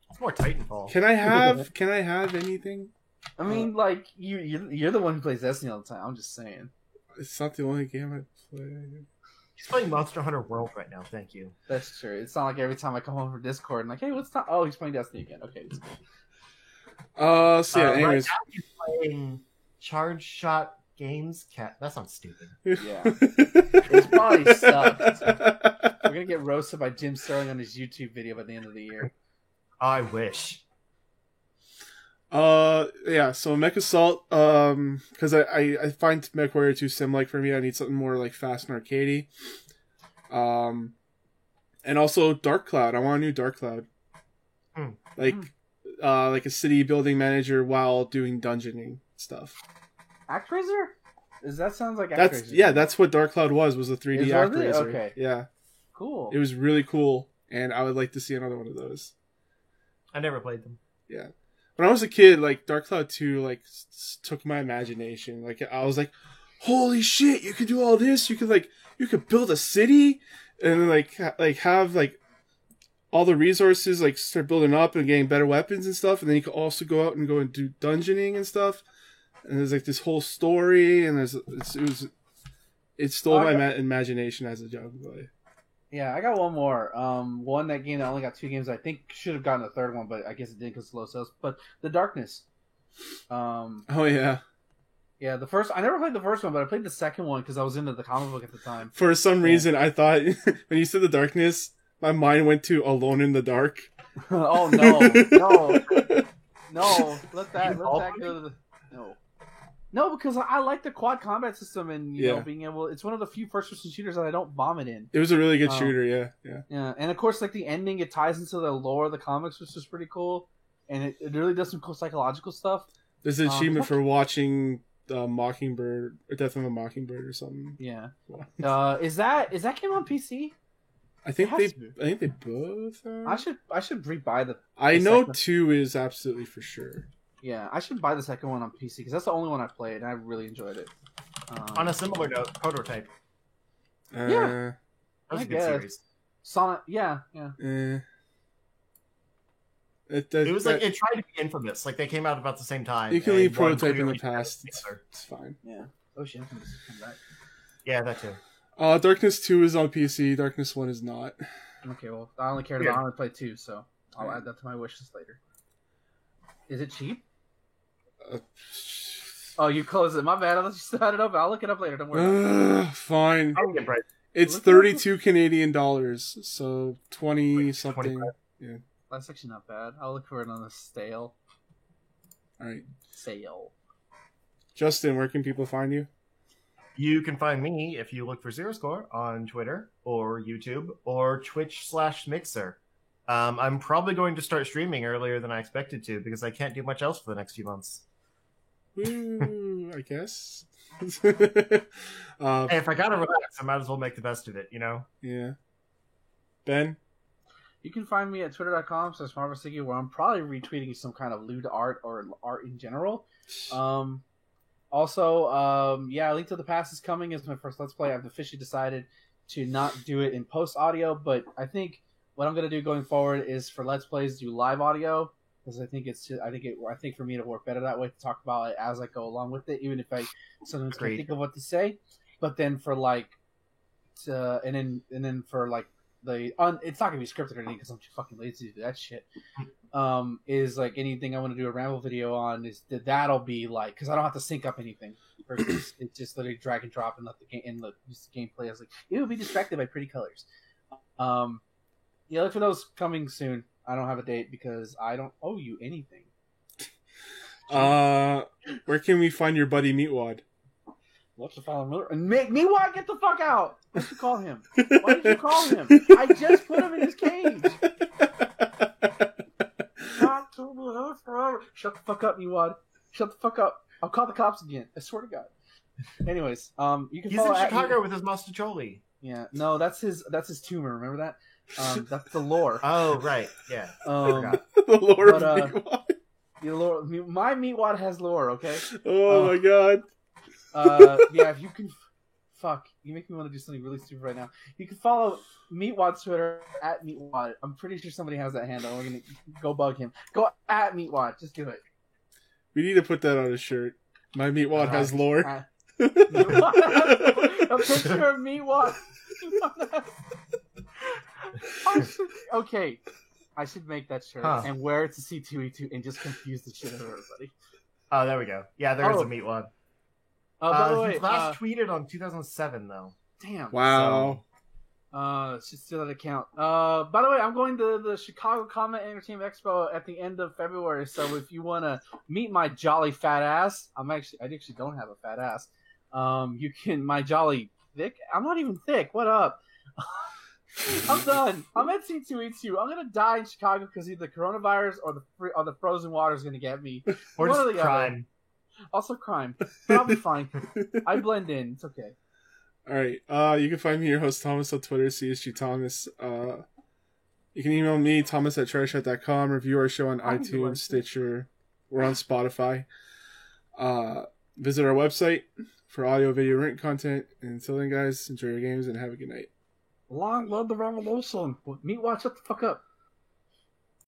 It's more Titanfall. Can I have anything? I mean, like you're the one who plays Destiny all the time. I'm just saying. It's not the only game I play. He's playing Monster Hunter World right now. Thank you. That's true. It's not like every time I come home from Discord and like, hey, what's time? Oh, he's playing Destiny again. Okay, it's cool. So yeah. Anyways, right now he's playing Charge Shot Games. That sounds stupid. Yeah, it's probably sucked. We're gonna get roasted by Jim Sterling on his YouTube video by the end of the year. I wish. Yeah, so Mech Assault, because I find MechWarrior too sim-like for me. I need something more like fast and arcadey. And also Dark Cloud. I want a new Dark Cloud. Like a city building manager while doing dungeoning stuff. ActRaiser? That sounds like ActRaiser. That's what Dark Cloud was a 3D ActRaiser. Okay. Yeah. Cool. It was really cool, and I would like to see another one of those. I never played them. Yeah. When I was a kid, like Dark Cloud 2 like took my imagination. Like I was like, holy shit, you could do all this. You could build a city and then have like all the resources, like start building up and getting better weapons and stuff, and then you could also go out and do dungeoning and stuff. And there's like this whole story, and it stole my imagination as a young boy. Yeah, I got one more. One that game that only got 2 games. I think should have gotten a third one, but I guess it didn't because of low sales. But The Darkness. Oh yeah. Yeah, I never played the first one, but I played the second one because I was into the comic book at the time. For some reason, I thought when you said The Darkness, my mind went to Alone in the Dark. Oh no, no! Let that go to the no, because I like the quad combat system and you know being able. It's one of the few first-person shooters that I don't vomit in. It was a really good shooter, yeah. And of course, like the ending, it ties into the lore of the comics, which is pretty cool, and it really does some cool psychological stuff. There's an achievement for watching Mockingbird or Death of a Mockingbird or something. Yeah. Is that came on PC? I think they both are. I should rebuy the. I know 2 is absolutely for sure. Yeah, I should buy the second one on PC because that's the only one I played and I really enjoyed it. On a similar note, Prototype. Yeah, that was a good series. Sonic, yeah. It was like it tried to be infamous. Like they came out about the same time. You can leave Prototype in the past. It's fine. Yeah. Oh shit, Infamous is coming back. Yeah, that too. Darkness 2 is on PC. Darkness 1 is not. Okay, well, I only cared about. I only played 2, so I'll add that to my wish list later. Is it cheap? Oh, you closed it. My bad. I'll just set it up. I'll look it up later. Don't worry. Fine. I'll get right. It's 32 Canadian dollars, so 20 something. 25. Yeah. That's actually not bad. I'll look for it on the sale. All right. Sale. Justin, where can people find you? You can find me if you look for Zero Score on Twitter or YouTube or Twitch/Mixer. I'm probably going to start streaming earlier than I expected to because I can't do much else for the next few months. Woo, I guess. Hey, if I gotta relax, I might as well make the best of it, you know? Yeah. Ben? You can find me at twitter.com/MarvelSiggy, where I'm probably retweeting some kind of lewd art or art in general. Also, Link to the Past is coming as my first Let's Play. I've officially decided to not do it in post audio, but I think what I'm going to do going forward is for Let's Plays do live audio, because I think I think for me it'll work better that way to talk about it as I go along with it, even if I sometimes can't think of what to say. But then for and then for like it's not gonna be scripted or anything because I'm too fucking lazy to do that shit. Is like anything I want to do a ramble video on that'll be like because I don't have to sync up anything. Versus it's just literally drag and drop and let the game use the gameplay. I was like, it would be distracted by pretty colors. Look for those coming soon. I don't have a date because I don't owe you anything. Where can we find your buddy Meatwad? What's the follow Miller? And Meatwad, get the fuck out! Why did you call him? Why did you call him? I just put him in his cage. Shut the fuck up, Meatwad. Shut the fuck up. I'll call the cops again. I swear to God. Anyways, you can. He's in Chicago with his mustacholi. Yeah, no, that's his tumor. Remember that? That's the lore. Oh right, yeah. The lore of Meatwad. The lore. My Meatwad has lore. Okay. Oh my God. If you can fuck. You make me want to do something really stupid right now. You can follow Meatwad Twitter at Meatwad. I'm pretty sure somebody has that handle. We're gonna go bug him. Go at Meatwad. Just do it. We need to put that on a shirt. My Meatwad has lore. A picture of Meatwad. Okay. I should make that shirt and wear it to C2E2 and just confuse the shit out of everybody. Oh, there we go. Yeah, there's a Meatwad. By the way, he last tweeted on 2007 though. Damn. Wow. Should steal that account. By the way, I'm going to the Chicago Comic Entertainment Expo at the end of February. So if you want to meet my jolly fat ass, I actually don't have a fat ass. You can my jolly thick. I'm not even thick. What up? I'm done. I'm at C2E2. I'm gonna die in Chicago because either the coronavirus or the frozen water is gonna get me. Or One just crime. Also crime. But I'll be fine. I blend in. It's okay. All right. You can find me, your host Thomas, on Twitter, CSG Thomas. You can email me, thomas@tryshot.com. Review our show on iTunes, Stitcher. We're on Spotify. Visit our website for audio, video, written content. And until then, guys, enjoy your games and have a good night. Long live the revolution. Meatwad, shut the fuck up.